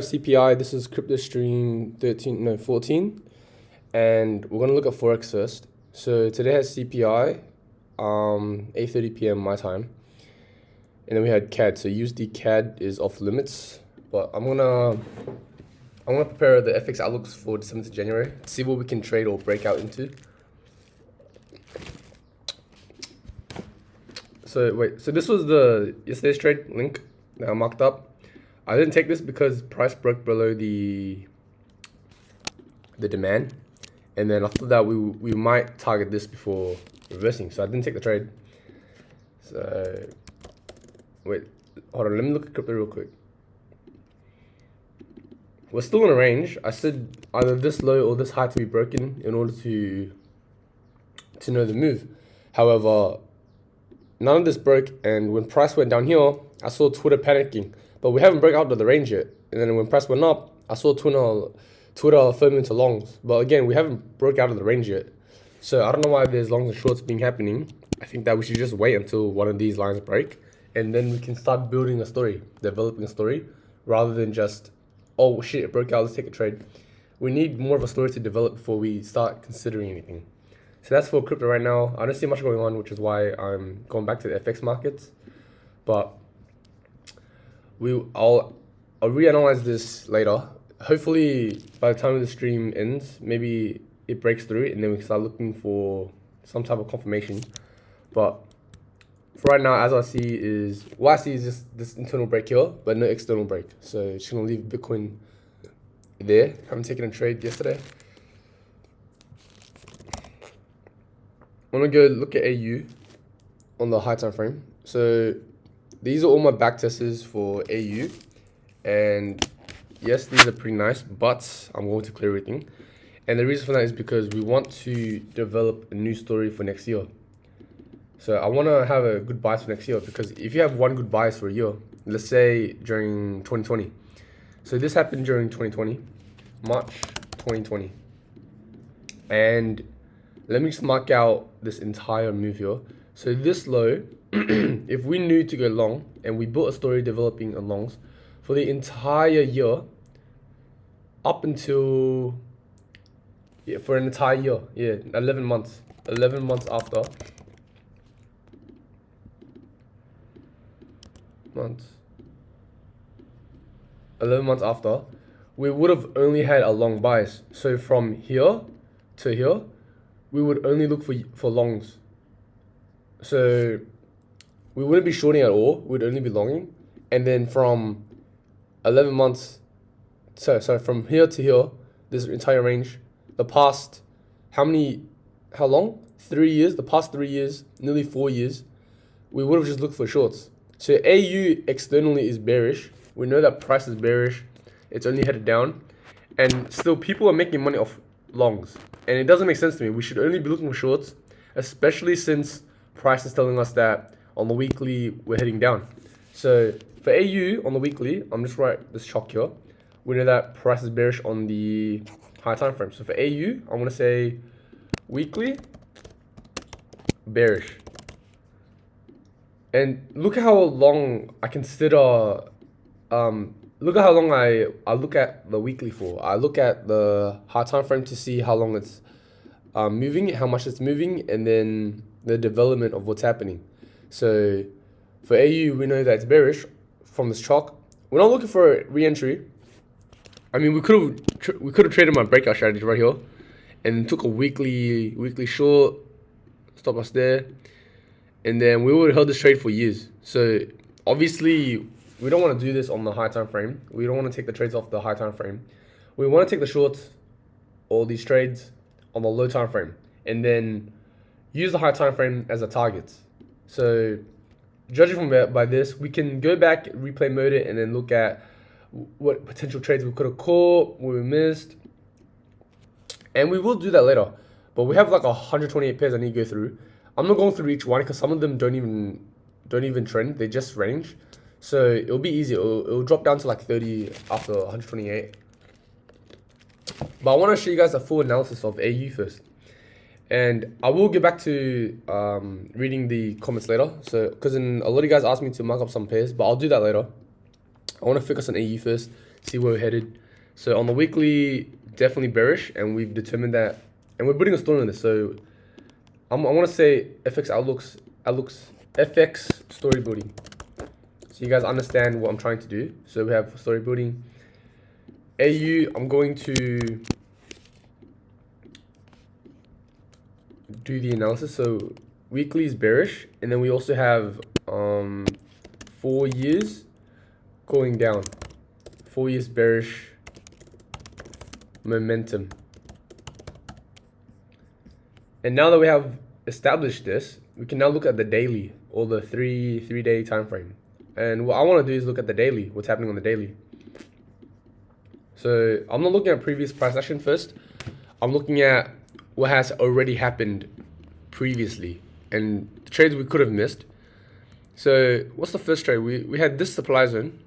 CPI, this is crypto stream 14, and we're gonna look at Forex first. So today has CPI, 8:30 p.m. my time, and then we had CAD. So USD CAD is off limits, but I'm gonna prepare the FX outlooks for December to January, see what we can trade or break out into. So this was the yesterday's trade link that I marked up. I didn't take this because price broke below the demand, and then after that we might target this before reversing. So I didn't take the trade. So wait, hold on. Let me look at crypto real quick. We're still in a range. I said either this low or this high to be broken in order to know the move. However, none of this broke, and when price went down here, I saw Twitter panicking. But we haven't broke out of the range yet. And then when price went up, I saw Twitter firm into longs. But again, we haven't broke out of the range yet. So I don't know why there's longs and shorts being happening. I think that we should just wait until one of these lines break, and then we can start building a story, developing a story, rather than just, oh shit, it broke out, let's take a trade. We need more of a story to develop before we start considering anything. So that's for crypto right now. I don't see much going on, which is why I'm going back to the FX markets. But I'll reanalyze this later. Hopefully, by the time the stream ends, maybe it breaks through, and then we can start looking for some type of confirmation. But for right now, as I see is just this internal break here, but no external break. So just gonna leave Bitcoin there. Haven't taken a trade yesterday. I'm gonna go look at AU on the high time frame. So these are all my back testers for AU, and yes, these are pretty nice, but I'm going to clear everything. And the reason for that is because we want to develop a new story for next year. So I want to have a good bias for next year, because if you have one good bias for a year, let's say during 2020. So this happened during 2020, March 2020. And let me just mark out this entire move here. So this low, if we knew to go long and we built a story developing a longs for the entire year, up until, for an entire year, 11 months after, 11 months after, we would have only had a long bias. So from here to here, we would only look for longs. So we wouldn't be shorting at all, we'd only be longing. And then from 11 months, so from here to here, this entire range, the past, how long? 3 years, the past 3 years, nearly 4 years, we would have just looked for shorts. So AU externally is bearish. We know that price is bearish. It's only headed down. And still people are making money off longs. And it doesn't make sense to me. We should only be looking for shorts, especially since price is telling us that on the weekly we're heading down. So for AU on the weekly, I'm just write this chalk here. We know that price is bearish on the high time frame. So for AU, I'm gonna say weekly bearish. And look at how long I consider. Look at how long I look at the weekly for. I look at the high time frame to see how long it's moving, how much it's moving, and then the development of what's happening. So for AU, we know that it's bearish from this chalk. We're not looking for a re-entry. I mean, we could have traded my breakout strategy right here, and took a weekly short, stop us there, and then we would have held this trade for years. So obviously, we don't want to do this on the high time frame. We don't want to take the trades off the high time frame. We want to take the shorts, all these trades, on the low time frame, and then use the high time frame as a target. So judging from by this, we can go back, replay mode it, and then look at what potential trades we could have caught, what we missed, and we will do that later. But we have like 128 pairs I need to go through. I'm not going through each one because some of them don't even trend. They just range. So it'll be easy. It'll drop down to like 30 after 128. But I want to show you guys a full analysis of AU first. And I will get back to reading the comments later. So, because a lot of you guys asked me to mark up some pairs, but I'll do that later. I want to focus on AU first, see where we're headed. So on the weekly, definitely bearish, and we've determined that, and we're putting a story on this. So I want to say FX outlooks, FX story building. So you guys understand what I'm trying to do. So we have story building. AU, I'm going to do the analysis. So weekly is bearish, and then we also have 4 years going down. 4 years bearish momentum. And now that we have established this, we can now look at the daily or the three-day time frame. And what I want to do is look at the daily, what's happening on the daily. So I'm not looking at previous price action first. I'm looking at what has already happened previously and the trades we could have missed. So what's the first trade? We had this supply zone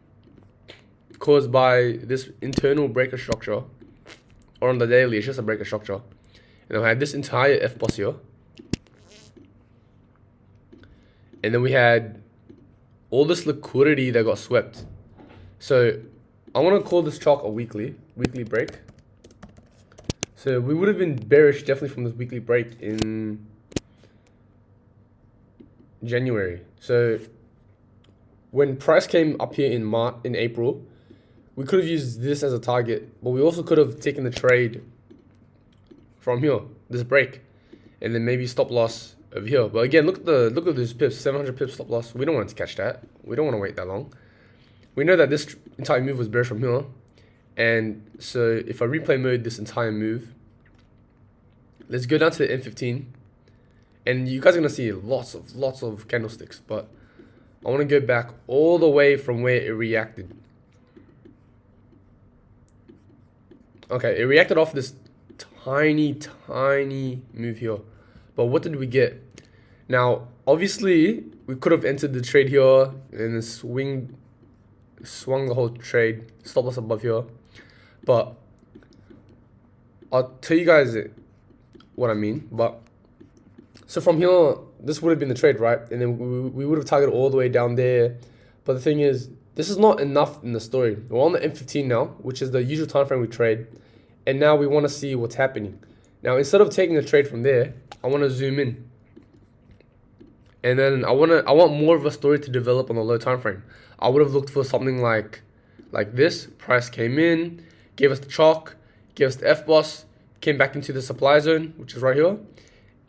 caused by this internal breaker structure, or on the daily, it's just a breaker structure. And I had this entire F-boss here. And then we had all this liquidity that got swept. So I want to call this chalk a weekly break. So we would have been bearish definitely from this weekly break in January. So when price came up here in April, we could have used this as a target, but we also could have taken the trade from here, this break, and then maybe stop loss over here. But again, look at these pips, 700 pips stop loss. We don't want to catch that. We don't want to wait that long. We know that this entire move was bearish from here, and so if I replay mode this entire move, let's go down to the M15, and you guys are gonna see lots of candlesticks. But I want to go back all the way from where it reacted. Okay, it reacted off this tiny move here. But what did we get? Now, obviously, we could have entered the trade here and then swung the whole trade, stop loss above here. But I'll tell you guys what I mean. But so from here, this would have been the trade, right? And then we would have targeted all the way down there. But the thing is, this is not enough in the story. We're on the M15 now, which is the usual time frame we trade. And now we want to see what's happening. Now, instead of taking the trade from there, I want to zoom in. And then I want more of a story to develop on the low time frame. I would have looked for something like this. Price came in, gave us the chalk, gave us the F-boss, came back into the supply zone, which is right here.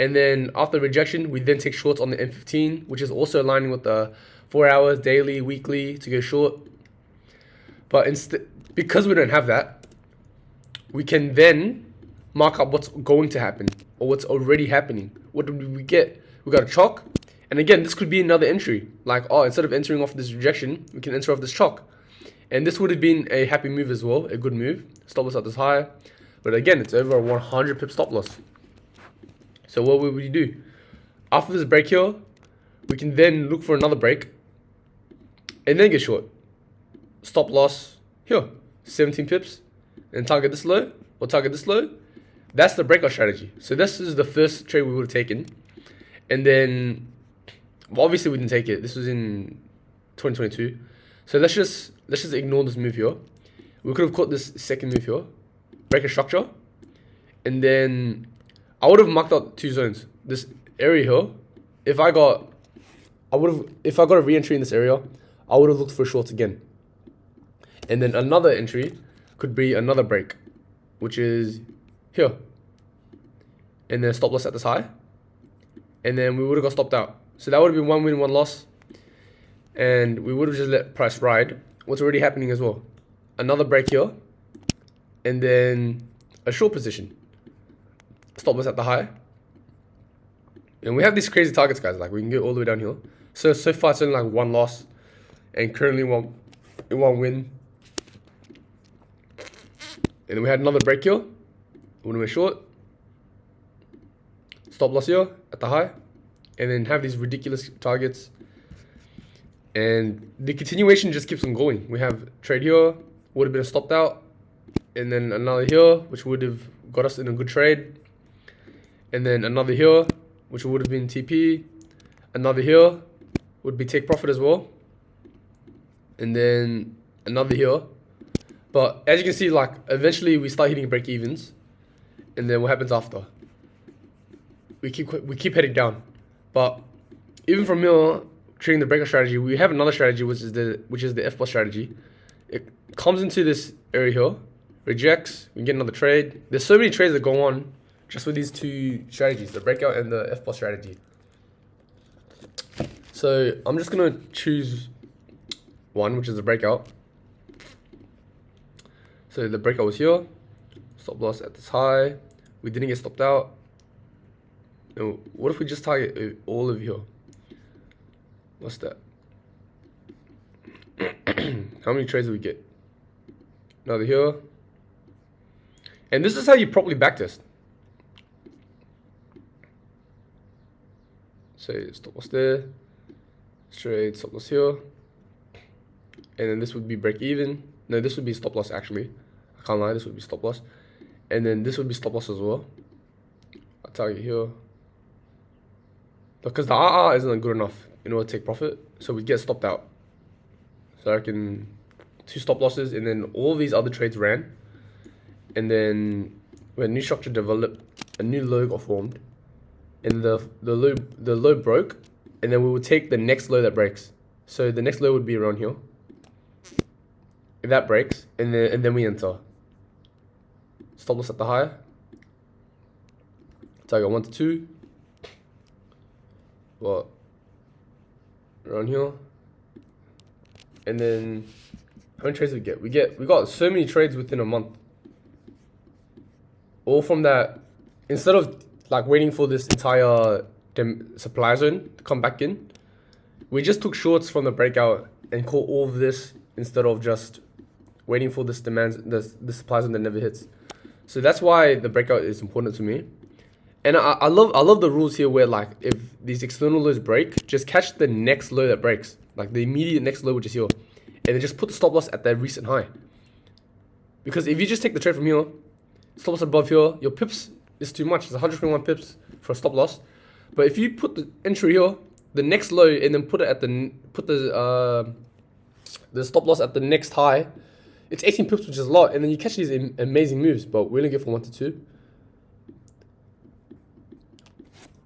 And then after rejection, we then take shorts on the M15, which is also aligning with the 4 hours, daily, weekly to go short. But because we don't have that, we can then mark up what's going to happen or what's already happening. What did we get? We got a chalk. And again, this could be another entry. Like, oh, instead of entering off this rejection, we can enter off this chalk. And this would have been a happy move as well, a good move. Stop loss at this high. But again, it's over a 100 pip stop loss. So what would we do? After this break here, we can then look for another break and then get short. Stop loss here, 17 pips, and target this low or target this low. That's the breakout strategy. So this is the first trade we would have taken. And then, well, obviously we didn't take it. This was in 2022. So let's just ignore this move here. We could have caught this second move here, break a structure, and then I would have marked out two zones. This area here, if I got a re-entry in this area, I would have looked for shorts again. And then another entry could be another break, which is here. And then stop loss at this high. And then we would have got stopped out. So that would have been 1 win, 1 loss. And we would have just let price ride. What's already happening as well? Another break here. And then a short position. Stop loss at the high. And we have these crazy targets, guys. Like, we can go all the way down here. So far it's only like 1 loss. And currently one win. And then we had another break here. When we went short. Stop loss here at the high. And then have these ridiculous targets. And the continuation just keeps on going. We have trade here. Would have been stopped out. And then another here, which would have got us in a good trade. And then another here, which would have been TP. Another here would be take profit as well. And then another here. But as you can see, like eventually we start hitting break evens, and then what happens after? We keep heading down. But even from here, trading the breakout strategy, we have another strategy which is the F plus strategy. It comes into this area here, rejects, we get another trade. There's so many trades that go on just with these two strategies, the breakout and the F plus strategy. So I'm just gonna choose one, which is the breakout. So the breakout was here, stop loss at this high. We didn't get stopped out. Now, what if we just target all of here? What's that? How many trades do we get? Another here. And this is how you properly backtest. So stop loss there. Straight stop loss here. And then this would be break even. No, this would be stop loss actually. I can't lie, this would be stop loss. And then this would be stop loss as well. I'll target here. Because the RR isn't good enough in order to take profit. So we get stopped out. So I reckon 2 stop losses, and then all these other trades ran. And then when a new structure developed, a new low got formed. And the low broke. And then we would take the next low that breaks. So the next low would be around here. If that breaks, and then we enter. Stop loss at the high. Target 1 to 2. What? Around here. And then how many trades did we get? We got so many trades within a month. All from that. Instead of like waiting for this entire supply zone to come back in, we just took shorts from the breakout and caught all of this instead of just waiting for this the supply zone that never hits. So that's why the breakout is important to me. And I love the rules here where like if these external lows break, just catch the next low that breaks, like the immediate next low, which is here, and then just put the stop loss at that recent high. Because if you just take the trade from here, stop loss above here, your pips is too much. It's 121 pips for a stop loss. But if you put the entry here, the next low, and then put the stop loss at the next high, it's 18 pips, which is a lot, and then you catch these amazing moves. But we only go from 1 to 2.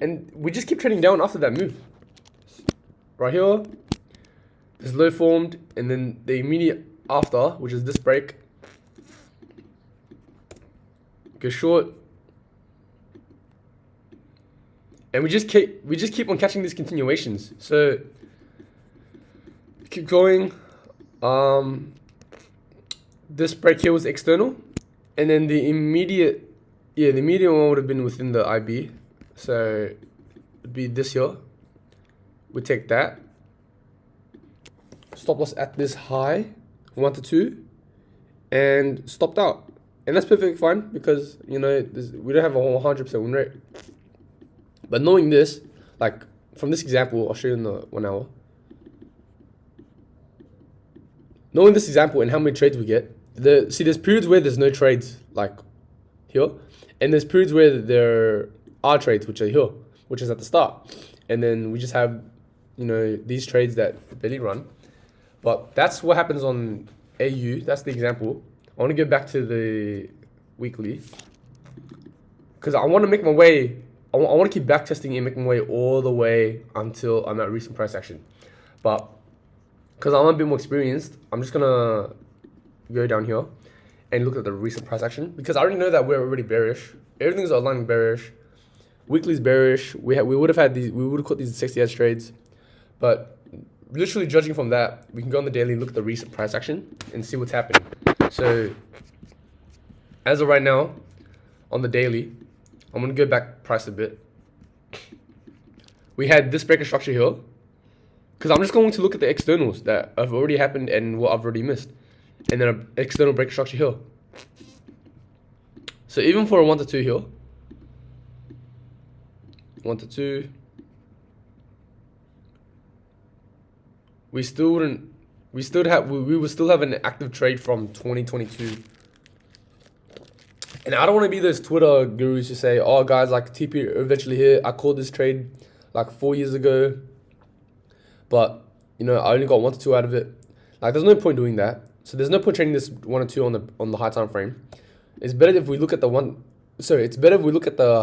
And we just keep trading down after that move. Right here, this low formed, and then the immediate after, which is this break, go short, and we just keep on catching these continuations. So keep going. This break here was external, and then the immediate one would have been within the IB. So it'd be this here. We take that. Stop loss at this high, 1 to 2, and stopped out. And that's perfectly fine because, you know, we don't have a 100% win rate. But knowing this, like from this example, I'll show you in the 1 hour. Knowing this example and how many trades we get, there's periods where there's no trades, like here, and there's periods where there are trades, which are here, which is at the start. And then we just have, you know, these trades that barely run. But that's what happens on AU. That's the example. I want to go back to the weekly because I want to make my way. I want to keep backtesting and making my way all the way until I'm at recent price action. But because I'm a bit more experienced, I'm just gonna go down here and look at the recent price action because I already know that we're already bearish. Everything's aligning bearish. Weekly's bearish. We would have caught these 60 edge trades, but literally judging from that, we can go on the daily, look at the recent price action, and see what's happening. So, as of right now, on the daily, I'm gonna go back price a bit. We had this breaker structure here, because I'm just going to look at the externals that have already happened and what I've already missed, and then an external breaker structure here. So even for a 1 to 2 here. 1 to 2. We would still have an active trade from 2022. And I don't want to be those Twitter gurus who say, oh guys, like TP eventually here. I called this trade like 4 years ago, but you know, I only got 1 to 2 out of it. Like there's no point doing that. So there's no point trading this 1 or 2 on the high time frame. It's better if we look at the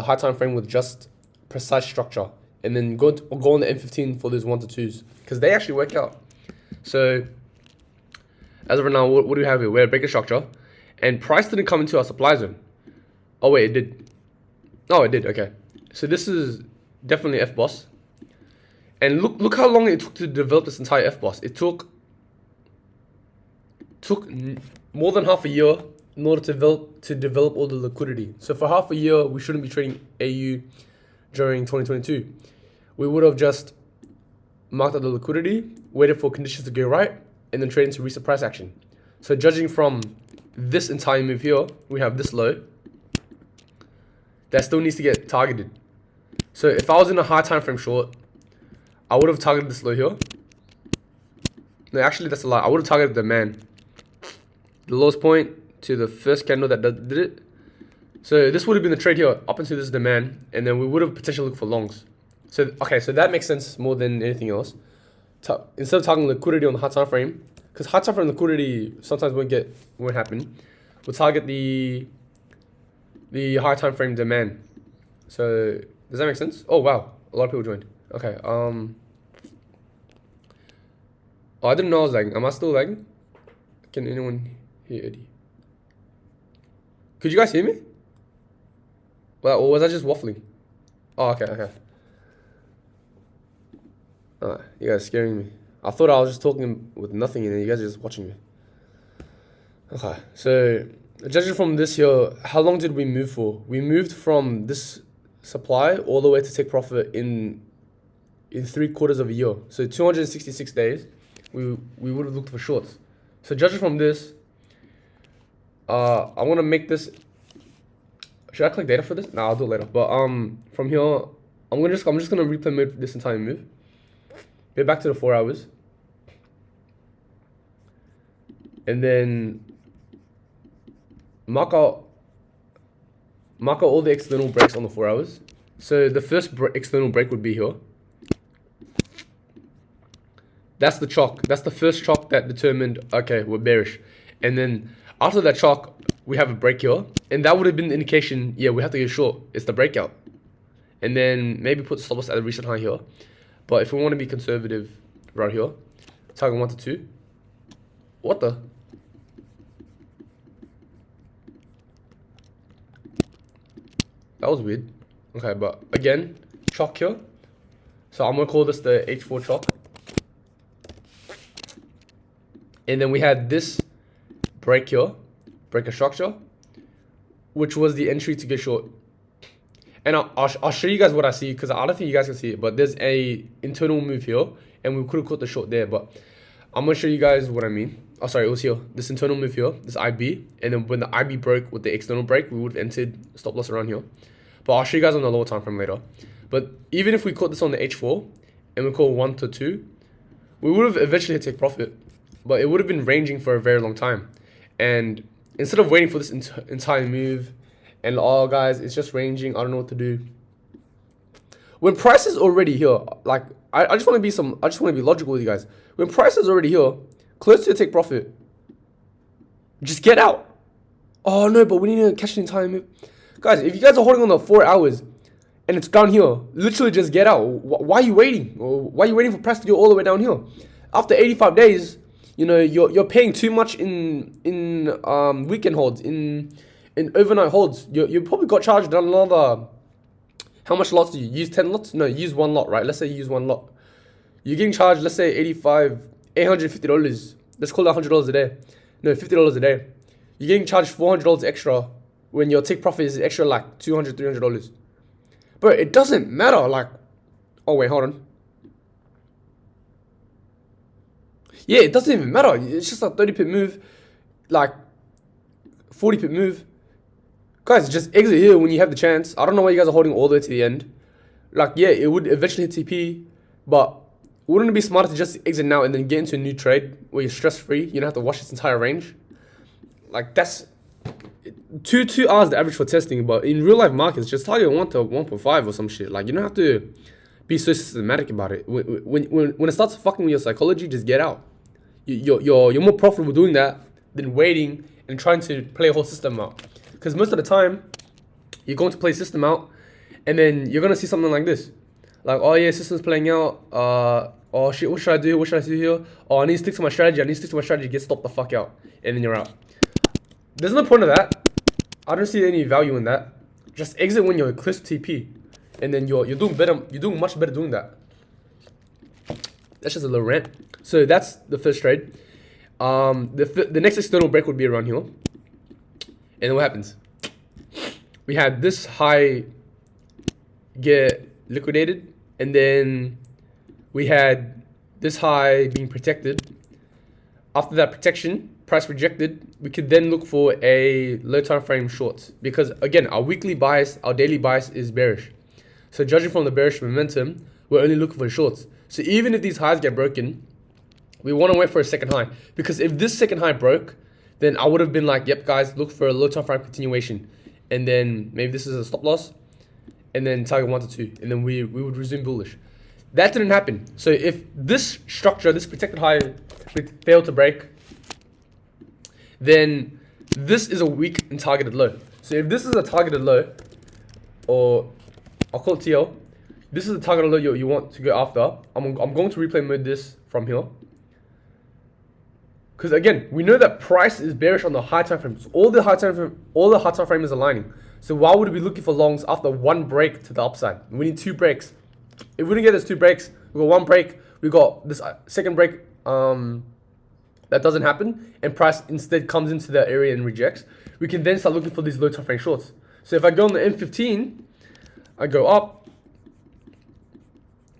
high time frame with just precise structure, and then go on the M15 for those 1 to 2s, because they actually work out. So as of right now, what do we have here? We have breaker structure, and price didn't come into our supply zone. Oh wait, it did. Oh, it did. Okay, so this is definitely F-boss. And look how long it took to develop this entire F-boss. It took more than half a year in order to develop all the liquidity. So for half a year, we shouldn't be trading AU during 2022. We would have just marked out the liquidity, waited for conditions to go right, and then trade into recent price action. So judging from this entire move here, we have this low that still needs to get targeted. So if I was in a high time frame short, I would have targeted this low here. No, actually that's a lie. I would have targeted the man, the lowest point to the first candle that did it. So this would have been the trade here up into this demand, and then we would have potentially looked for longs. So okay, so that makes sense more than anything else. Instead of targeting liquidity on the high time frame, because high time frame liquidity sometimes won't happen, we'll target the high time frame demand. So does that make sense? Oh wow, a lot of people joined. Okay, oh, I didn't know I was lagging. Am I still lagging? Can anyone hear Eddie? Could you guys hear me? Well, or was I just waffling? Oh, okay. You guys are scaring me. I thought I was just talking with nothing and you guys are just watching me. Okay, so judging from this here, how long did we move for? We moved from this supply all the way to take profit in 3/4 of a year. So 266 days, we would have looked for shorts. So judging from this, I want to make this. Should I click data for this? No, I'll do it later. But from here, I'm just gonna replay mode this entire move. Get back to the 4 hours, and then mark out all the external breaks on the 4 hours. So the first external break would be here. That's the chalk. That's the first chalk that determined, okay, we're bearish. And then after that chalk, we have a break here. And that would have been the indication, yeah, we have to get short. It's the breakout. And then maybe put stop loss at the recent high here. But if we want to be conservative right here, target 1 to 2. What the? That was weird. Okay, but again, chalk here. So I'm going to call this the H4 chalk. And then we had this break here, breaker structure, which was the entry to get short. And I'll show you guys what I see, because I don't think you guys can see it, but there's a internal move here, and we could have caught the short there, but I'm going to show you guys what I mean. Oh, sorry, it was here. This internal move here, this IB, and then when the IB broke with the external break, we would have entered stop loss around here. But I'll show you guys on the lower time frame later. But even if we caught this on the H4, and we call 1 to 2, we would have eventually take profit. But it would have been ranging for a very long time. And instead of waiting for this entire move, and oh guys, it's just ranging, I don't know what to do. When price is already here, like I just want to be logical with you guys. When price is already here, close to take profit, just get out. Oh no, but we need to catch the entire move. Guys, if you guys are holding on the 4 hours and it's down here, literally just get out. Why are you waiting? Why are you waiting for price to go all the way down here? After 85 days, you know, you're paying too much in weekend holds, in overnight holds. You probably got charged another. How much lots do you use? 10 lots? No, use 1 lot, right? Let's say you use 1 lot. You're getting charged, let's say $850. Let's call it $100 a day. No, $50 a day. You're getting charged $400 extra when your take profit is extra like $200, $300. But it doesn't matter. Like, oh wait, hold on. Yeah, it doesn't even matter. It's just a 30-pip move, like 40-pip move. Guys, just exit here when you have the chance. I don't know why you guys are holding all the way to the end. Like, yeah, it would eventually hit TP, but wouldn't it be smarter to just exit now and then get into a new trade where you're stress-free? You don't have to watch this entire range. Like, that's two hours the average for testing, but in real life markets, just target 1 to 1.5 or some shit. Like, you don't have to be so systematic about it. When it starts fucking with your psychology, just get out. You're more profitable doing that than waiting and trying to play a whole system out. Because most of the time, you're going to play system out, and then you're gonna see something like this, like, oh yeah, system's playing out. Oh shit, what should I do? What should I do here? Oh, I need to stick to my strategy. I need to stick to my strategy. Get stopped the fuck out, and then you're out. There's no point of that. I don't see any value in that. Just exit when you're close to TP, and then you're doing better. You're doing much better doing that. That's just a little rant. So that's the first trade. The next external break would be around here, and then what happens? We had this high get liquidated, and then we had this high being protected. After that protection, price rejected, we could then look for a low time frame short, because again, our weekly bias, our daily bias is bearish. So judging from the bearish momentum, we're only looking for shorts. So even if these highs get broken, we want to wait for a second high, because if this second high broke, then I would have been like, yep guys, look for a low time frame continuation, and then maybe this is a stop loss, and then target 1 to 2, and then we would resume bullish. That didn't happen. So if this structure, this protected high, failed to break, then this is a weak and targeted low. So if this is a targeted low, or I'll call it TL, this is the targeted low you want to go after. I'm going to replay mode this from here. Because again, we know that price is bearish on the high time frames. All the high time frame is aligning. So why would we be looking for longs after one break to the upside? We need 2 breaks. If we didn't get those 2 breaks, we got 1 break, we got this second break that doesn't happen, and price instead comes into that area and rejects, we can then start looking for these low time frame shorts. So if I go on the M15, I go up,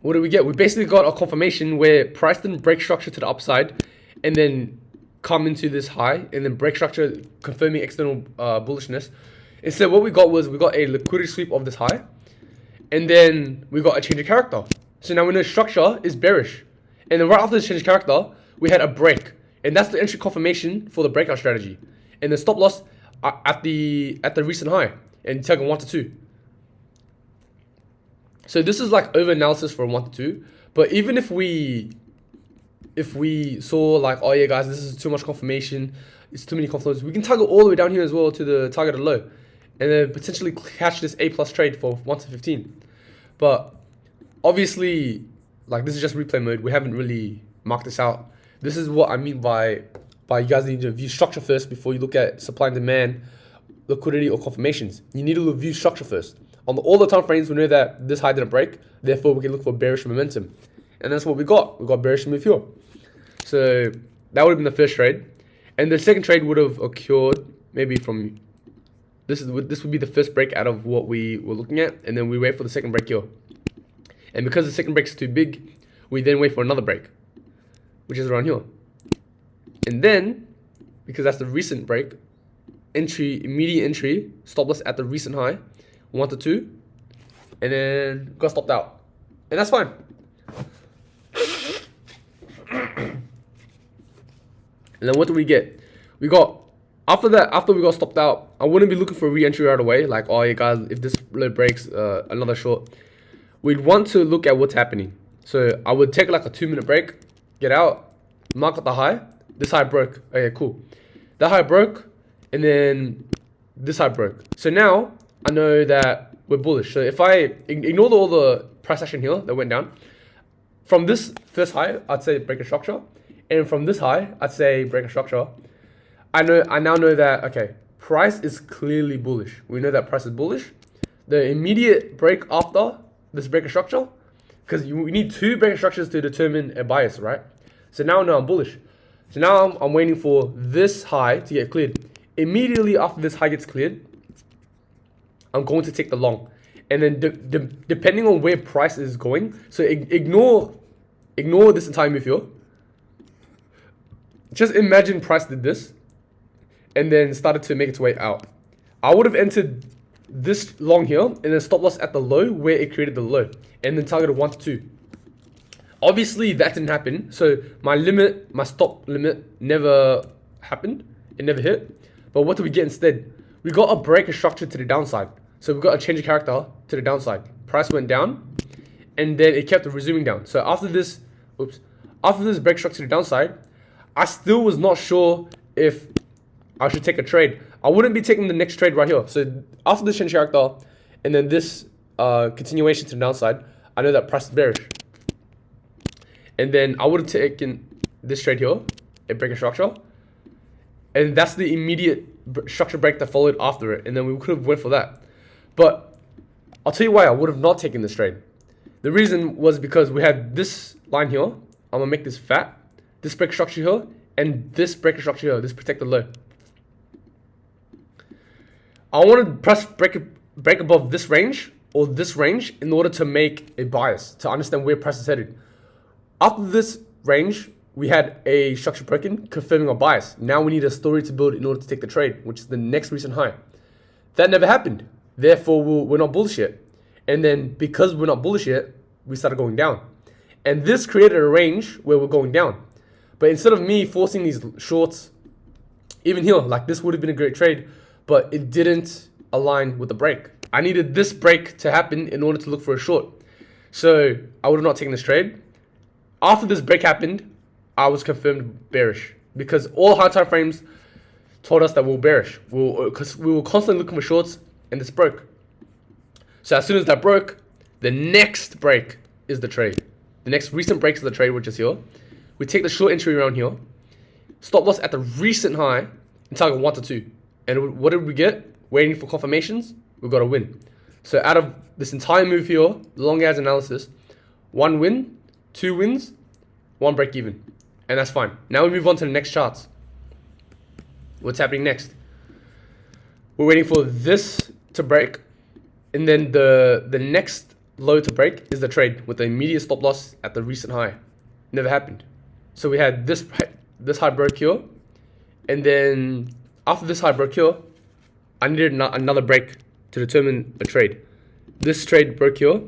what do we get? We basically got a confirmation where price didn't break structure to the upside and then come into this high and then break structure, confirming external bullishness. Instead, what we got was we got a liquidity sweep of this high, and then we got a change of character. So now we know structure is bearish, and then right after this change of character, we had a break, and that's the entry confirmation for the breakout strategy. And the stop loss at the recent high, and target 1 to 2. So this is like over analysis for 1 to 2. But even if we saw like, oh yeah guys, this is too much confirmation, it's too many confluences, we can target all the way down here as well to the targeted low, and then potentially catch this A+ trade for 1 to 15. But obviously, like, this is just replay mode. We haven't really marked this out. This is what I mean by you guys need to view structure first before you look at supply and demand, liquidity, or confirmations. You need to view structure first. On all the time frames, we know that this high didn't break, therefore we can look for bearish momentum. And that's what we got. We got bearish move here. So that would have been the first trade. And the second trade would have occurred maybe from this would be the first break out of what we were looking at, and then we wait for the second break here. And because the second break is too big, we then wait for another break, which is around here. And then, because that's the recent break, entry, immediate entry, stop loss at the recent high, 1 to 2, and then got stopped out. And that's fine. And then what do we get? We got, after we got stopped out, I wouldn't be looking for re-entry right away. Like, oh yeah guys, if this low breaks, another short. We'd want to look at what's happening. So I would take like a 2-minute break, get out, mark at the high. This high broke. Okay, cool. That high broke, and then this high broke. So now I know that we're bullish. So if I ignore all the price action here that went down, from this first high, I'd say break a structure. And from this high, I'd say break a structure. I now know that, okay, price is clearly bullish. We know that price is bullish. The immediate break after this break a structure, because we need 2 break structures to determine a bias, right? So now I know I'm bullish. So now I'm waiting for this high to get cleared. Immediately after this high gets cleared, I'm going to take the long. And then depending on where price is going, so ignore this entire move here. Just imagine price did this and then started to make its way out. I would have entered this long here and then stop loss at the low where it created the low, and then targeted 1 to 2. Obviously that didn't happen, so my stop limit never happened. It never hit. But what did we get instead? We got a break of structure to the downside. So we got a change of character to the downside. Price went down, and then it kept resuming down. So after this break structure to the downside, I still was not sure if I should take a trade. I wouldn't be taking the next trade right here. So after this change character, and then this continuation to the downside, I know that price is bearish. And then I would have taken this trade here, a breaker structure, and that's the immediate structure break that followed after it, and then we could have went for that. But I'll tell you why I would have not taken this trade. The reason was because we had this line here. I'm gonna make this fat, this breaker structure here, and this breaker structure here, this protected low. I wanted to press break above this range or this range in order to make a bias, to understand where price is headed. After this range, we had a structure broken, confirming a bias. Now we need a story to build in order to take the trade, which is the next recent high. That never happened. Therefore, we're not bullish yet. And then because we're not bullish yet, we started going down. And this created a range where we're going down. But instead of me forcing these shorts, even here, like this would have been a great trade, but it didn't align with the break. I needed this break to happen in order to look for a short. So I would have not taken this trade. After this break happened, I was confirmed bearish because all high time frames told us that we were bearish. Because we were constantly looking for shorts, and this broke. So as soon as that broke, the next break is the trade. The next recent break is the trade, which is here. We take the short entry around here, stop loss at the recent high, and target 1 to 2. And what did we get? Waiting for confirmations, we got a win. So out of this entire move here, long as analysis, 1 win, 2 wins, 1 break even. And that's fine. Now we move on to the next charts. What's happening next? We're waiting for this to break, and then the next low to break is the trade with the immediate stop loss at the recent high. Never happened. So we had this high broke here, and then after this high broke here, I needed another break to determine a trade. This trade broke here,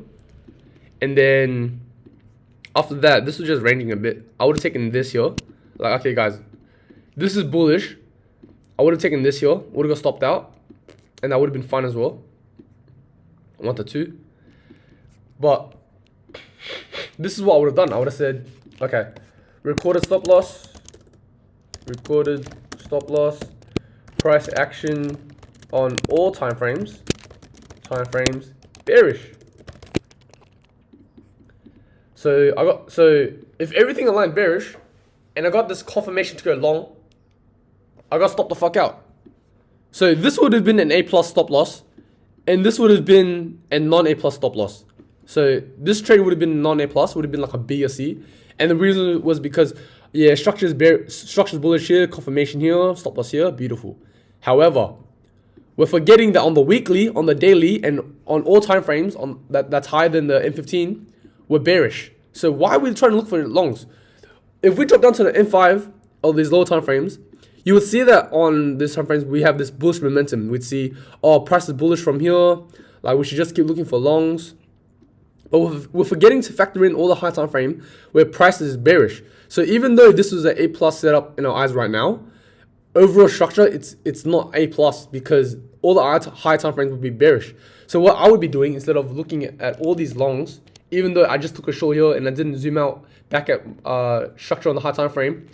and then after that, this was just ranging a bit. I would have taken this here. Like, okay, guys, this is bullish. I would have taken this here, would have got stopped out, and that would have been fine as well. 1 to 2. But this is what I would have done. I would have said, okay, recorded stop loss, price action on all time frames, bearish. So if everything aligned bearish, and I got this confirmation to go long, I got stopped the fuck out. So this would have been an A+ stop loss, and this would have been a non-A+ stop loss. So this trade would have been non-A+, would have been like a B or C. And the reason was because, yeah, structure's bullish here, confirmation here, stop loss here, beautiful. However, we're forgetting that on the weekly, on the daily, and on all time frames on that's higher than the M15, we're bearish. So why are we trying to look for longs? If we drop down to the M5 of these lower time frames, you would see that on these time frames we have this bullish momentum. We'd see, oh, price is bullish from here. Like, we should just keep looking for longs. But we're forgetting to factor in all the high time frame where price is bearish. So even though this is an A+ setup in our eyes right now, overall structure, it's not A+ because all the high time frames would be bearish. So what I would be doing, instead of looking at all these longs, even though I just took a short here and I didn't zoom out back at structure on the high time frame,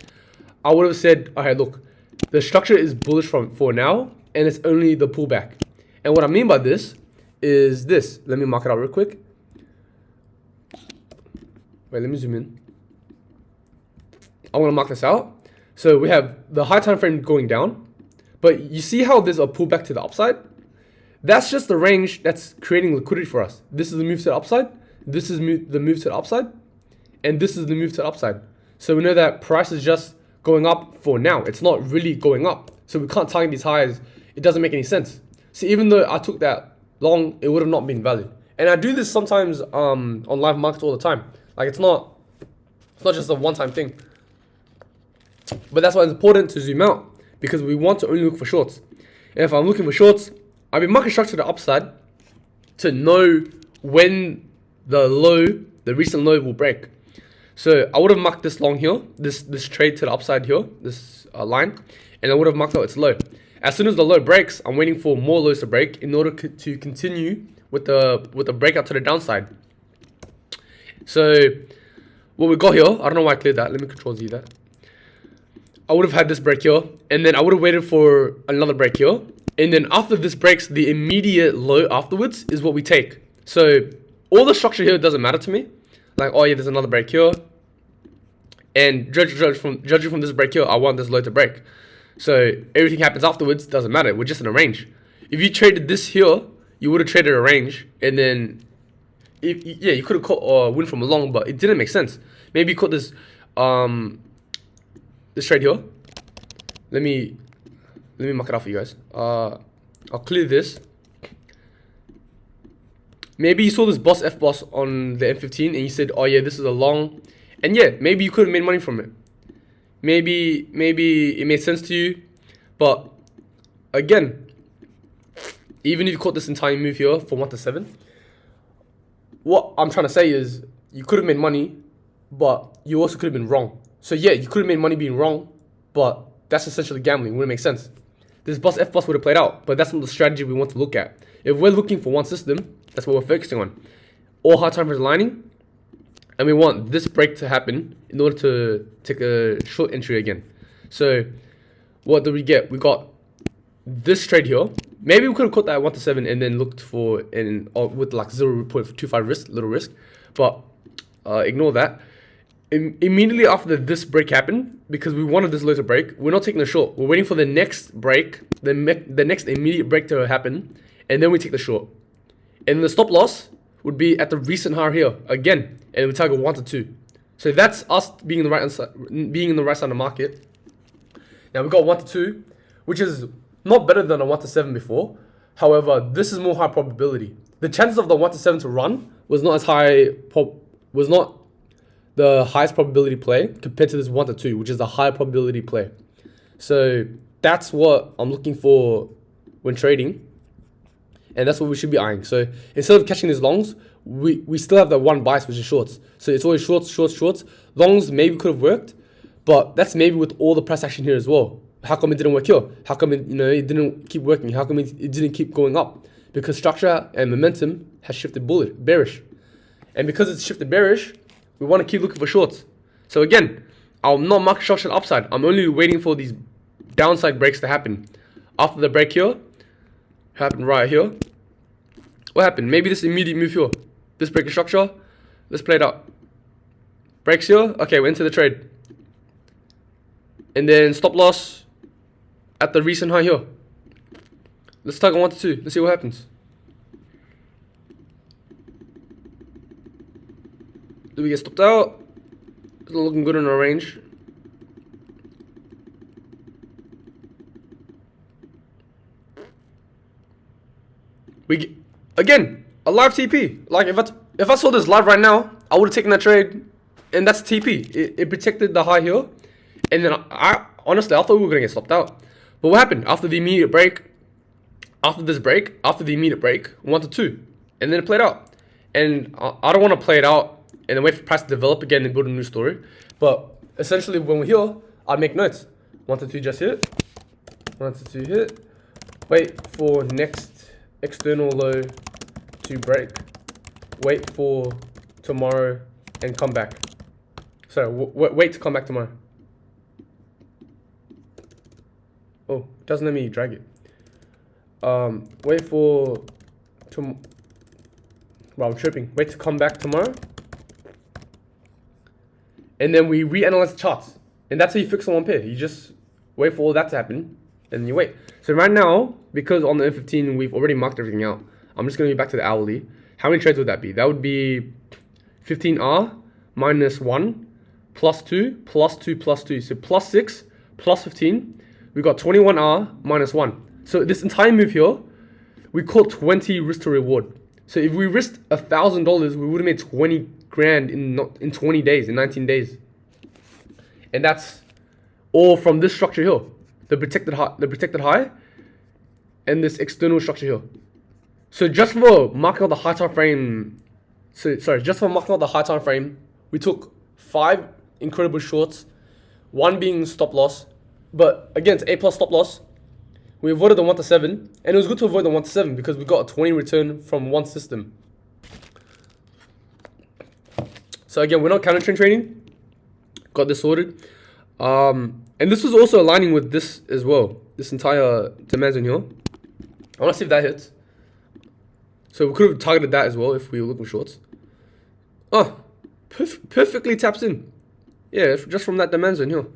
I would have said, okay, look, the structure is bullish for now, and it's only the pullback. And what I mean by this is this. Let me mark it out real quick. Wait, let me zoom in. I want to mark this out. So we have the high time frame going down, but you see how there's a pullback to the upside? That's just the range that's creating liquidity for us. This is the move to the upside. This is the move to the upside, and this is the move to the upside. So we know that price is just going up for now. It's not really going up. So we can't target these highs. It doesn't make any sense. So even though I took that long, it would have not been valid. And I do this sometimes on live markets all the time. Like, it's not just a one-time thing. But that's why it's important to zoom out, because we want to only look for shorts. And if I'm looking for shorts, I'll be market structure to the upside to know when the recent low will break. So I would have marked this long here, this trade to the upside here, this line, and I would have marked out its low. As soon as the low breaks, I'm waiting for more lows to break in order to continue with the breakout to the downside. So what we got here, I don't know why I cleared that. Let me Control Z that. I would have had this break here, and then I would have waited for another break here, and then after this breaks, the immediate low afterwards is what we take. So all the structure here doesn't matter to me. Like, oh yeah, there's another break here, and judging from this break here, I want this low to break. So everything happens afterwards doesn't matter. We're just in a range. If you traded this here, you would have traded a range, and then you could have caught win from a long, but it didn't make sense. Maybe you caught this this trade here. Let me mark it out for you guys. I'll clear this. Maybe you saw this boss F boss on the M15 and you said, oh yeah, this is a long, and yeah, maybe you could have made money from it. Maybe it made sense to you, but again, even if you caught this entire move here from 1 to 7, what I'm trying to say is you could have made money, but you also could have been wrong. So yeah, you could have made money being wrong, but that's essentially gambling. Wouldn't make sense. This boss F boss would have played out, but that's not the strategy we want to look at. If we're looking for one system, that's what we're focusing on. All hard time frames aligning, and we want this break to happen in order to take a short entry again. So what did we get? We got this trade here. Maybe we could have caught that 1 to 7 and then looked for with like 0.25 risk, little risk, but ignore that. Immediately after this break happened, because we wanted this low to break, we're not taking the short. We're waiting for the next break, the next immediate break to happen, and then we take the short. And the stop loss would be at the recent high here again, and we target 1 to 2. So that's us being in the right side, of the market. Now we got 1 to 2, which is not better than a 1 to 7 before. However, this is more high probability. The chances of the 1 to 7 to run was not as high, was not the highest probability play compared to this 1 to 2, which is the high probability play. So that's what I'm looking for when trading, and that's what we should be eyeing. So instead of catching these longs, we still have the one bias, which is shorts. So it's always shorts, shorts, shorts. Longs maybe could have worked, but that's maybe with all the price action here as well. How come it didn't work here? How come it didn't keep working? How come it didn't keep going up? Because structure and momentum has shifted bearish, and because it's shifted bearish, we want to keep looking for shorts. So again, I'm not market structure upside. I'm only waiting for these downside breaks to happen. After the break here, happened right here. What happened? Maybe this immediate move here. This break of structure. Let's play it out. Breaks here. Okay, we're into the trade. And then stop loss at the recent high here. Let's target 1 to 2. Let's see what happens. Do we get stopped out? It's not looking good in our range. Again, a live TP. Like if I saw this live right now, I would have taken that trade, and that's TP. It protected the high here, and then I honestly thought we were gonna get stopped out. But what happened after the immediate break? After this break, after the immediate break, 1 to 2, and then it played out. And I don't want to play it out and then wait for price to develop again and build a new story. But essentially, when we're here, I'd make notes. 1 to 2 just hit. 1 to 2 hit. Wait for next external low to break. Wait for tomorrow and come back. Sorry, wait to come back tomorrow. Oh, it doesn't let me drag it. Wait for well, I'm tripping. Wait to come back tomorrow. And then we reanalyze the charts. And that's how you fix on one pair. You just wait for all that to happen, and then you wait. So right now, because on the M15 we've already marked everything out, I'm just going to be back to the hourly. How many trades would that be? That would be 15R minus 1 plus 2 plus 2 plus 2. So plus 6 plus 15. We got 21R minus 1. So this entire move here, we caught 20 risk to reward. So if we risked $1,000, we would have made 20 grand in 20 days, in 19 days. And that's all from this structure here, the protected high, and this external structure here. So just for marking out the high time frame, we took 5 incredible shorts, 1 being stop loss. But again, it's A plus stop loss. We avoided the 1 to 7, and it was good to avoid the 1 to 7 because we got a 20 return from one system. So again, we're not counter trend trading. Got this sorted. And this was also aligning with this as well. This entire demand zone here. I want to see if that hits. So we could have targeted that as well if we were looking shorts. Oh, perfectly taps in. Yeah, just from that demand zone here.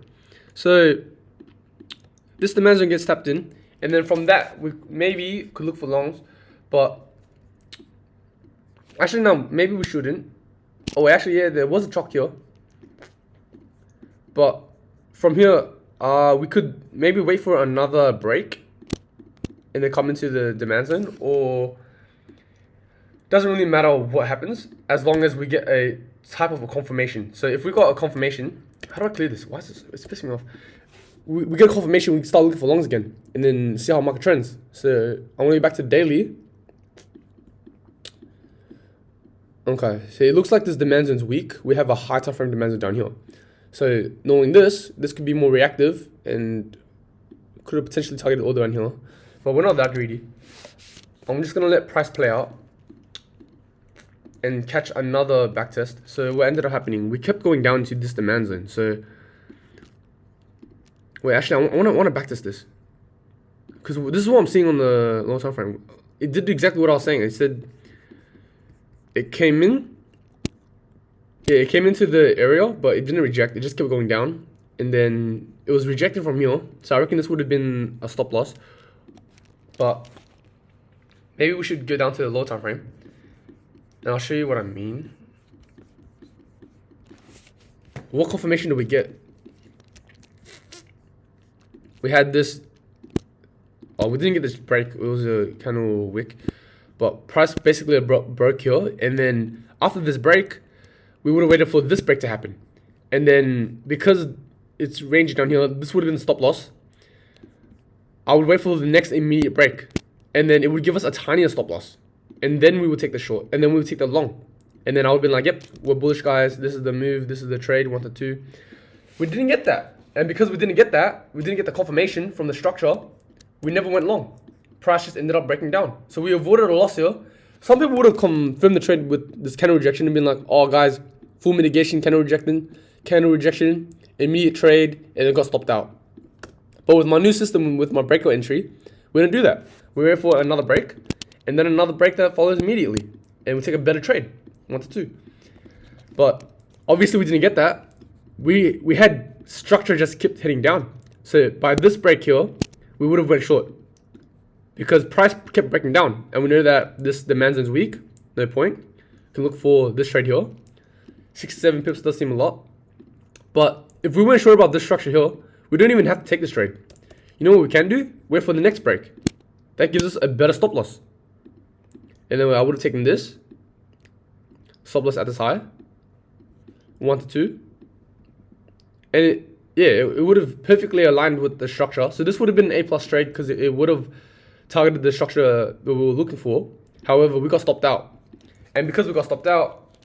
So this demand zone gets tapped in, and then from that we maybe could look for longs, but actually no, maybe we shouldn't. Oh, actually yeah, there was a chalk here, but from here we could maybe wait for another break, and then come into the demand zone, or doesn't really matter what happens as long as we get a type of a confirmation. So if we got a confirmation, how do I clear this? Why is this? It's pissing me off. We get a confirmation, we can start looking for longs again, and then see how market trends. So I'm gonna go back to daily. Okay, so it looks like this demand zone's weak. We have a high time frame demand zone down here. So knowing this could be more reactive and could have potentially targeted all the way down here. But we're not that greedy. I'm just gonna let price play out and catch another backtest. So what ended up happening, we kept going down to this demand zone. So wait, actually I want to backtest this, because this is what I'm seeing on the long time frame. It did exactly what I was saying. It said it came in, yeah, it came into the area, but it didn't reject. It just kept going down, and then it was rejected from here. So I reckon this would have been a stop loss, but maybe we should go down to the low time frame. And I'll show you what I mean. What confirmation did we get? We had this. Oh, we didn't get this break. It was a candle wick. But price basically broke here. And then after this break, we would have waited for this break to happen. And then because it's ranging down here, this would have been the stop loss. I would wait for the next immediate break. And then it would give us a tinier stop loss. And then we would take the short, and then we would take the long. And then I would have been like, yep, we're bullish guys, this is the move, this is the trade, 1 to 2. We didn't get that. And because we didn't get that, we didn't get the confirmation from the structure, we never went long. Price just ended up breaking down. So we avoided a loss here. Some people would have confirmed the trade with this candle rejection and been like, oh guys, full mitigation, candle rejection, immediate trade, and it got stopped out. But with my new system, with my breakout entry, we didn't do that. We wait for another break, and then another break that follows immediately, and we take a better trade, 1 to 2. But obviously we didn't get that. We had structure just kept heading down. So by this break here, we would have went short, because price kept breaking down, and we know that this demand zone is weak. No point. You can look for this trade here. 67 pips does seem a lot, but if we weren't sure about this structure here, we don't even have to take this trade. You know what we can do? Wait for the next break. That gives us a better stop loss. And then I would have taken this stop loss at this high, 1 to 2, and it would have perfectly aligned with the structure. So this would have been an A+ trade, because it would have targeted the structure that we were looking for. However, we got stopped out, and because we got stopped out,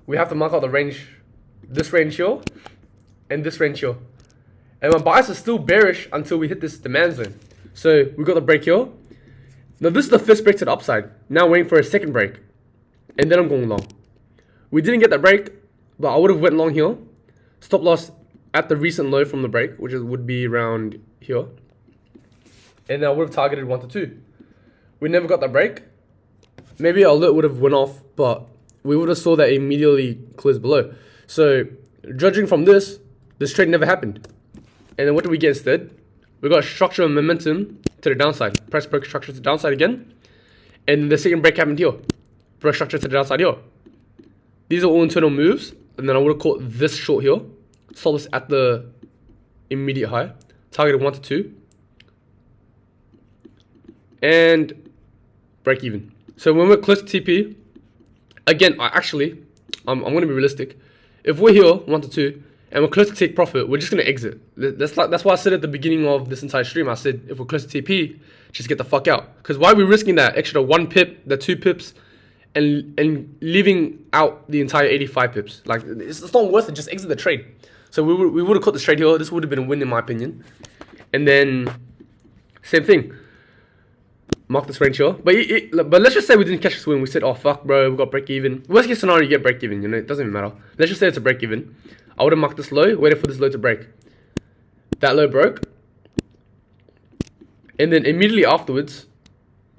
we have to mark out the range, this range here, and this range here. And my bias is still bearish until we hit this demand zone. So we got the break here. Now this is the first break to the upside. Now waiting for a second break, and then I'm going long. We didn't get that break, but I would have went long here. Stop loss at the recent low from the break, which would be around here. And then I would have targeted 1 to 2. We never got that break. Maybe our alert would have went off, but we would have saw that immediately close below. So judging from this trade never happened. And then what did we get instead? We got structure and momentum to the downside. Price broke structure to the downside again. And the second break happened here. Broke structure to the downside here. These are all internal moves. And then I would have caught this short here. Sold this at the immediate high. Targeted 1 to 2. And break even. So when we're close to TP, again, I'm going to be realistic. If we're here, 1 to 2, and we're close to take profit, we're just going to exit. That's why I said at the beginning of this entire stream, I said, if we're close to TP, just get the fuck out. Because why are we risking that extra 1 pip, the 2 pips, and leaving out the entire 85 pips? Like, it's not worth it, just exit the trade. So we would have caught this trade here. This would have been a win in my opinion. And then, same thing. mark this range here. But let's just say we didn't catch a swing. We said, oh fuck, bro, we got break even. Worst case scenario, you get break even. You know, it doesn't even matter. Let's just say it's a break even. I would have marked this low, waited for this low to break. That low broke, and then immediately afterwards,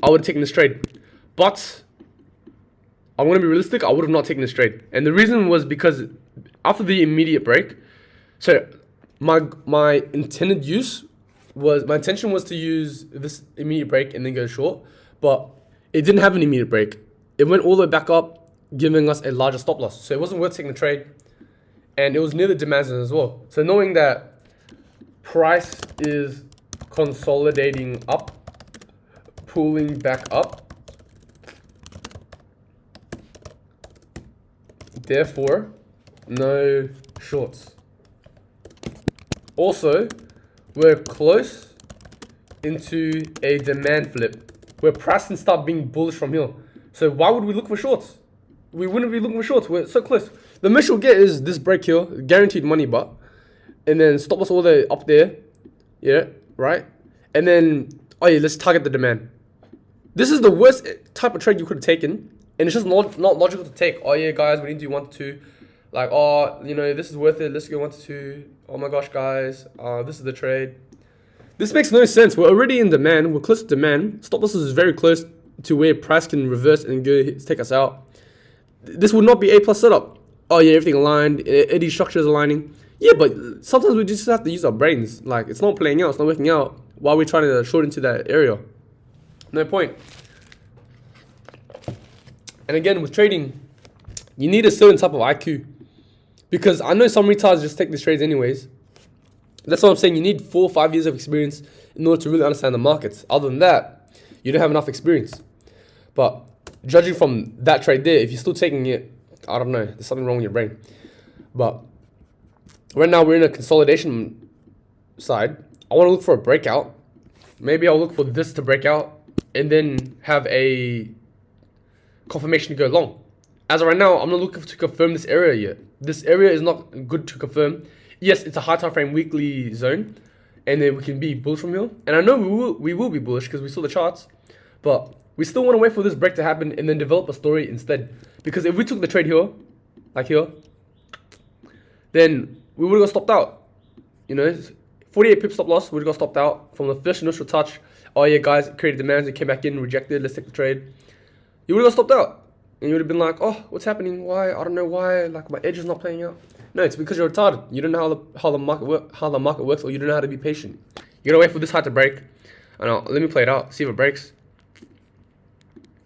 I would have taken this trade. But I want to be realistic. I would have not taken this trade, and the reason was because after the immediate break, so my intended use was my intention was to use this immediate break and then go short, but it didn't have an immediate break. It went all the way back up, giving us a larger stop loss. So it wasn't worth taking the trade, and it was near the demand zone as well. So knowing that price is consolidating up, pulling back up, therefore no shorts. Also, we're close into a demand flip where price can start being bullish from here. So why would we look for shorts? We wouldn't be looking for shorts. We're so close. The most you'll get is this break here, guaranteed money bar, and then stop us all the way up there. Yeah, right? And then, oh yeah, let's target the demand. This is the worst type of trade you could have taken, and it's just not logical to take. Oh yeah, guys, we need to do 1 to 2. Like, oh, you know, this is worth it. Let's go 1 to 2. Oh my gosh, guys, this is the trade. This makes no sense. We're already in demand. We're close to demand. Stop loss is very close to where price can reverse and go take us out. This would not be A+ setup. Oh yeah, everything aligned. Eddy structure is aligning. Yeah, but sometimes we just have to use our brains. Like, it's not playing out. It's not working out. Why are we trying to short into that area? No point. And again, with trading, you need a certain type of IQ. Because I know some retards just take these trades anyways. That's what I'm saying. You need 4 or 5 years of experience in order to really understand the markets. Other than that, you don't have enough experience. But judging from that trade there, if you're still taking it, I don't know. There's something wrong with your brain. But right now we're in a consolidation side. I want to look for a breakout. Maybe I'll look for this to break out and then have a confirmation to go long. As of right now, I'm not looking to confirm this area yet. This area is not good to confirm. Yes, it's a high time frame weekly zone, and then we can be bullish from here. And I know we will be bullish because we saw the charts, but we still want to wait for this break to happen and then develop a story instead. Because if we took the trade here, like here, then we would have got stopped out. You know, 48 pip stop loss, we would have got stopped out from the first initial touch. Oh yeah, guys, created demands and came back in, rejected, let's take the trade. You would have got stopped out. And you would have been like, oh, what's happening? Why? I don't know why. Like, my edge is not playing out. No, it's because you're retarded. You don't know how the market works, or you don't know how to be patient. You gotta wait for this high to break. I know. Let me play it out. See if it breaks.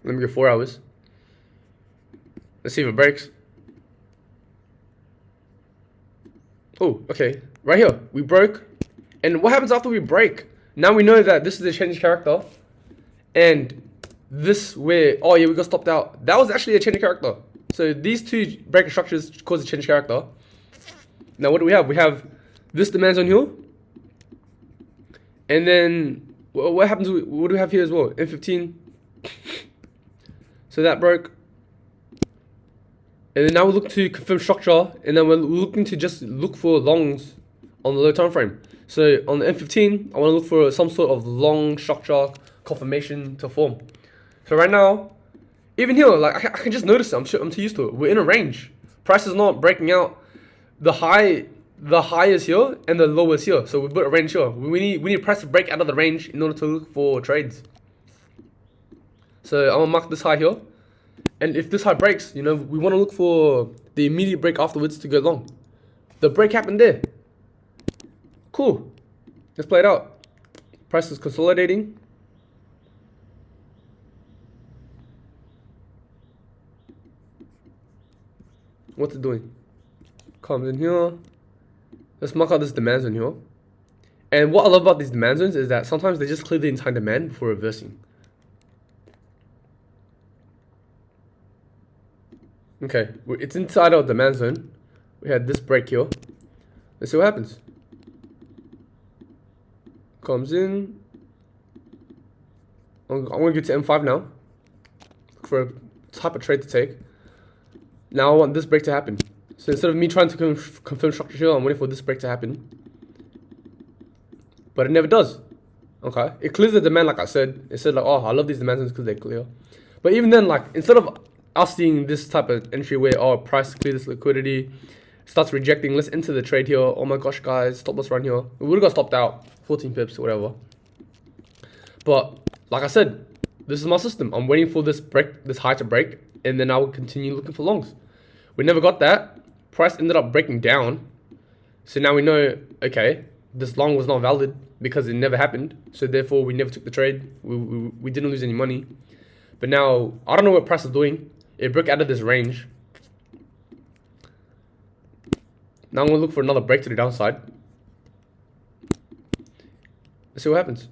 Let me go 4 hours. Let's see if it breaks. Oh, okay. Right here, we broke. And what happens after we break? Now we know that this is a change character, and this where, oh yeah, we got stopped out. That was actually a change character. So these two breaker structures cause a change character. Now what do we have? We have this demand zone here, and then what happens? What do we have here as well? M15. So that broke, and then now we look to confirm structure, and then we're looking to just look for longs on the low time frame. So on the M15, I want to look for some sort of long structure confirmation to form. So right now, even here, like I can just notice it. I'm too used to it. We're in a range. Price is not breaking out. The high is here and the low is here. So we put a range here. We need price to break out of the range in order to look for trades. So I'm gonna mark this high here, and if this high breaks, you know, we want to look for the immediate break afterwards to go long. The break happened there. Cool. Let's play it out. Price is consolidating. What's it doing? Comes in here. Let's mark out this demand zone here. And what I love about these demand zones is that sometimes they just clear the entire demand before reversing. Okay, it's inside our demand zone. We had this break here. Let's see what happens. Comes in. I'm going to get to M5 now. Look for a type of trade to take. Now I want this break to happen. So instead of me trying to confirm structure here, I'm waiting for this break to happen. But it never does. Okay, it clears the demand like I said. It said like, oh, I love these demand zones because they're clear. But even then, like instead of us seeing this type of entry where oh price clear this liquidity, starts rejecting, let's enter the trade here. Oh my gosh, guys, stop loss run here. We would have got stopped out, 14 pips or whatever. But like I said, this is my system. I'm waiting for this break, this high to break, and then I will continue looking for longs. We never got that. Price ended up breaking down. So now we know, okay, this long was not valid because it never happened. So therefore, we never took the trade. We didn't lose any money. But now, I don't know what price is doing. It broke out of this range. Now I'm going to look for another break to the downside. Let's see what happens.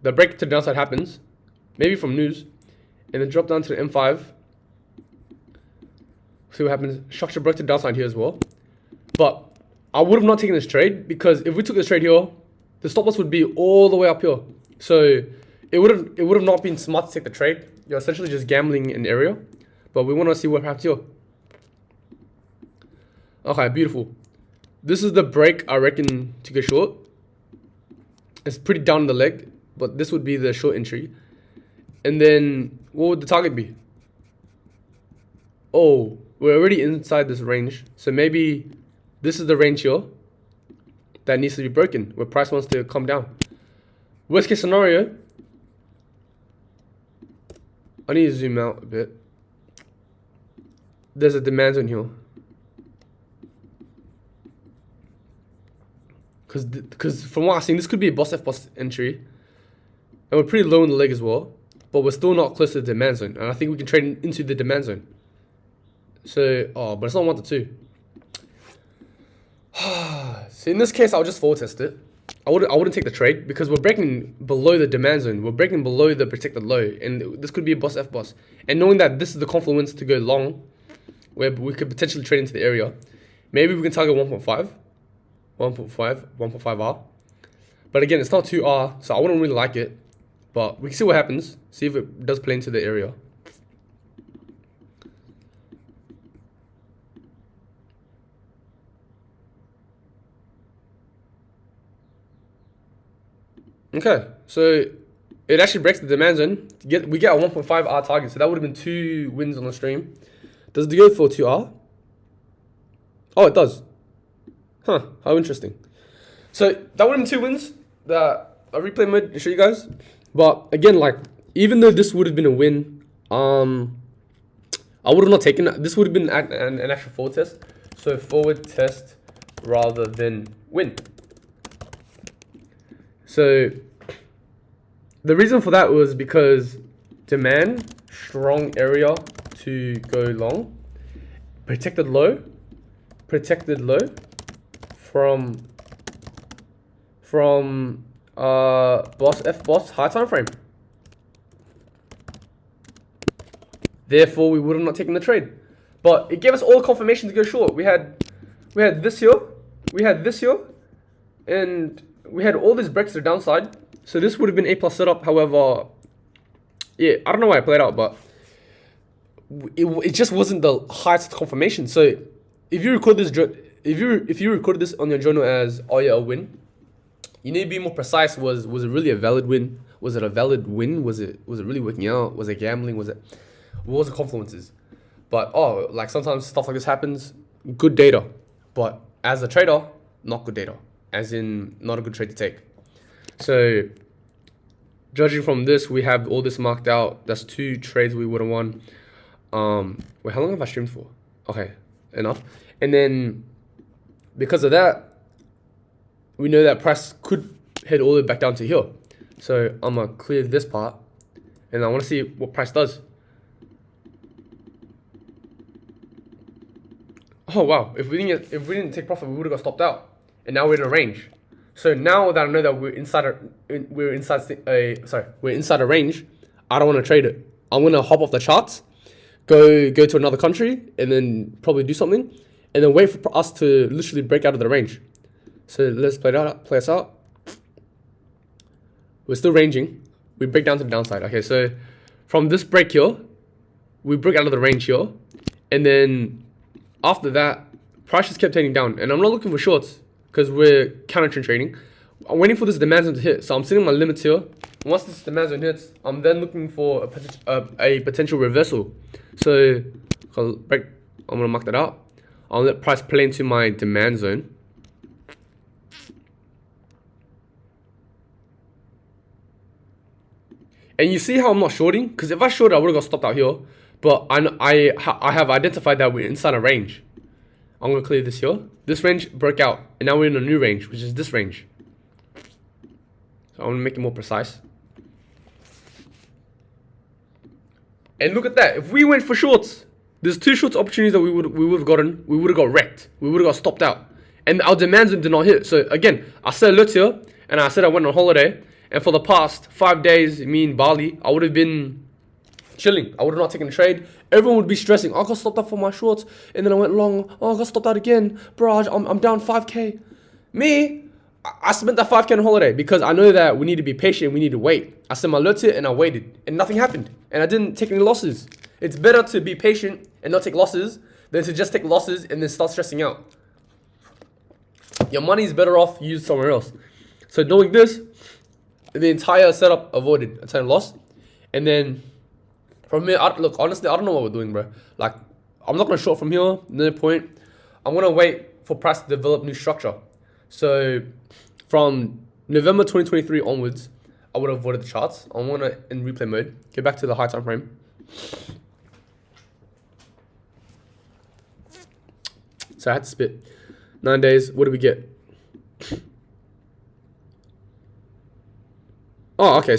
The break to the downside happens. Maybe from news. And then drop down to the M5. See what happens. Structure broke to the downside here as well. But I would have not taken this trade because if we took this trade here, the stop loss would be all the way up here. So it would have not been smart to take the trade. You're essentially just gambling an area. But we want to see what happens here. Okay, beautiful. This is the break I reckon to go short. It's pretty down the leg, but this would be the short entry. And then what would the target be? Oh, we're already inside this range. So maybe this is the range here that needs to be broken, where price wants to come down. Worst case scenario, I need to zoom out a bit. There's a demand zone here. Because from what I've seen, this could be a boss F boss entry. And we're pretty low in the leg as well. But we're still not close to the demand zone. And I think we can trade into the demand zone. So, oh, but it's not 1 to 2. So in this case, I'll just forward test it. I wouldn't take the trade because we're breaking below the demand zone. We're breaking below the protected low. And this could be a boss F boss. And knowing that this is the confluence to go long, where we could potentially trade into the area, maybe we can target 1.5. 1.5R. But again, it's not 2R, so I wouldn't really like it. But we can see what happens. See if it does play into the area. Okay, so it actually breaks the demand zone. We get a 1.5R target, so that would have been 2 wins on the stream. Does it go for 2R? Oh, it does. Huh, how interesting. So that would have been 2 wins. A replay mode to show you guys. But again, like, even though this would have been a win, I would have not taken that. This would have been an actual forward test. So forward test rather than win. So the reason for that was because demand, strong area to go long, protected low from boss F boss high time frame. Therefore, we would have not taken the trade. But it gave us all confirmation to go short. We had this here, and we had all these breaks to the downside. So this would have been A+ setup. However, yeah, I don't know why I played out, but it just wasn't the highest confirmation. So if you record this, if you recorded this on your journal as oh yeah, a win, you need to be more precise. Was it really a valid win? Was it a valid win? Was it really working out? Was it gambling? What was the confluences? But like sometimes stuff like this happens. Good data, but as a trader, not good data. As in, not a good trade to take. So, judging from this, we have all this marked out. That's 2 trades we would have won. Wait, how long have I streamed for? Okay, enough. And then, because of that, we know that price could head all the way back down to here. So, I'm going to clear this part. And I want to see what price does. Oh, wow. If we didn't take profit, we would have got stopped out. And now we're in a range. So now that I know that we're inside a range, I don't want to trade it. I'm gonna hop off the charts, go to another country, and then probably do something, and then wait for us to literally break out of the range. So let's play us out. We're still ranging. We break down to the downside. Okay, so from this break here, we break out of the range here, and then after that, price just kept heading down. And I'm not looking for shorts, because we're counter trend trading. I'm waiting for this demand zone to hit. So I'm setting my limits here. Once this demand zone hits, I'm then looking for a potential reversal. So I'm gonna mark that out. I'll let price play into my demand zone. And you see how I'm not shorting? Because if I shorted, I would have got stopped out here. But I have identified that we're inside a range. I'm going to clear this here. This range broke out. And now we're in a new range, which is this range. So I'm going to make it more precise. And look at that. If we went for shorts, there's 2 shorts opportunities that we would have gotten. We would have got wrecked. We would have got stopped out. And our demand zone did not hit. So again, I set alerts here. And I said I went on holiday. And for the past 5 days, me in Bali, I would have been chilling. I would have not taken a trade. Everyone would be stressing. Oh, I got stopped out for my shorts. And then I went long. Oh, I got stopped out again. Bro, I'm down 5K. Me, I spent that 5K on holiday because I know that we need to be patient. We need to wait. I set my alerts here and I waited. And nothing happened. And I didn't take any losses. It's better to be patient and not take losses than to just take losses and then start stressing out. Your money is better off used somewhere else. So knowing this, the entire setup avoided a ton of loss. And then from here, look, honestly, I don't know what we're doing, bro. Like, I'm not going to short from here. No point. I'm going to wait for price to develop new structure. So from November 2023 onwards, I would have avoided the charts. I'm going to, in replay mode, get back to the high time frame. So I had to spit 9 days. What do we get? Oh, okay.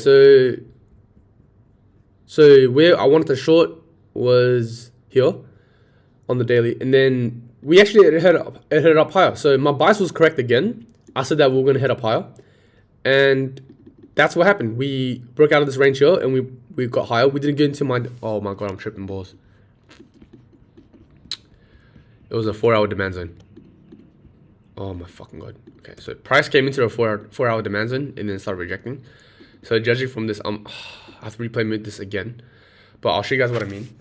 So where I wanted to short was here on the daily, and then we actually headed up higher. So my bias was correct again. I said that we were going to head up higher, and that's what happened. We broke out of this range here, and we got higher. We didn't get into my. Oh my god, I'm tripping balls. It was a 4-hour demand zone. Oh my fucking god. Okay, so price came into a 4-hour demand zone and then started rejecting. So judging from this, I have to replay mode this again, but I'll show you guys what I mean.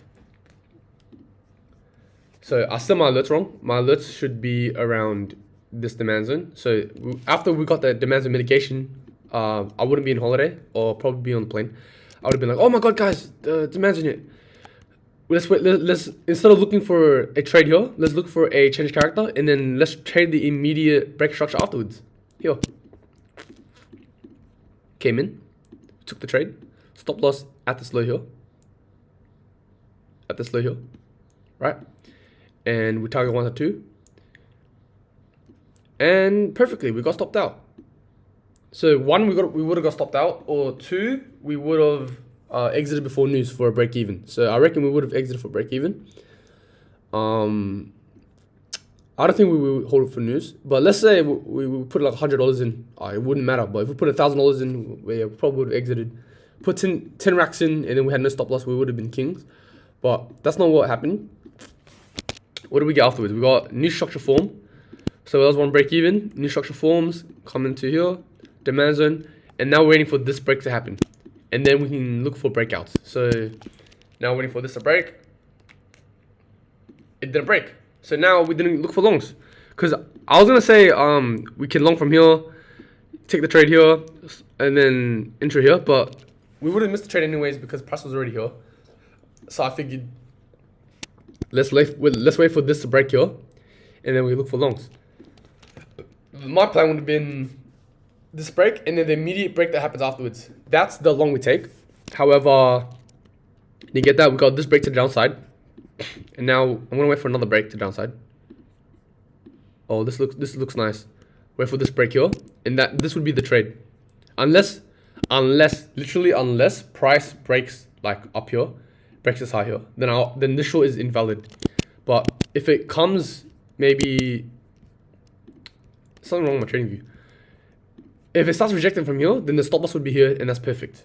So I set my alerts wrong. My alerts should be around this demand zone. So after we got the demand zone mitigation, I wouldn't be on holiday or probably be on the plane. I would have been like, oh my god, guys, the demand zone hit. Let's wait. Let's instead of looking for a trade here, let's look for a change character, and then let's trade the immediate break structure afterwards. Here, came in, took the trade, stop loss at this low here, right? And we target 1 or 2, and perfectly we got stopped out. So 1, we would have got stopped out, or 2, we would have exited before news for a break even. So I reckon we would have exited for break even. I don't think we would hold it for news, but let's say we put like $100 in. It wouldn't matter. But if we put $1,000 in, we probably would have exited. Put 10 racks in, and then we had no stop loss. We would have been kings. But that's not what happened. What did we get afterwards? We got new structure form. So that was 1 break even. New structure forms come into here, demand zone, and now we're waiting for this break to happen. And then we can look for breakouts. So now waiting for this to break. It didn't break. So now we didn't look for longs. Because I was going to say we can long from here, take the trade here, and then enter here. But we would have missed the trade anyways because price was already here. So I figured let's wait for this to break here. And then we look for longs. My plan would have been this break and then the immediate break that happens afterwards. That's the long we take. However, you get that we got this break to the downside, and now I'm gonna wait for another break to the downside. Oh, this looks nice. Wait for this break here, and this would be the trade, unless price breaks like up here, breaks this high here, then this short is invalid. But if it comes, maybe something wrong with my trading view. If it starts rejecting from here, then the stop loss would be here, and that's perfect.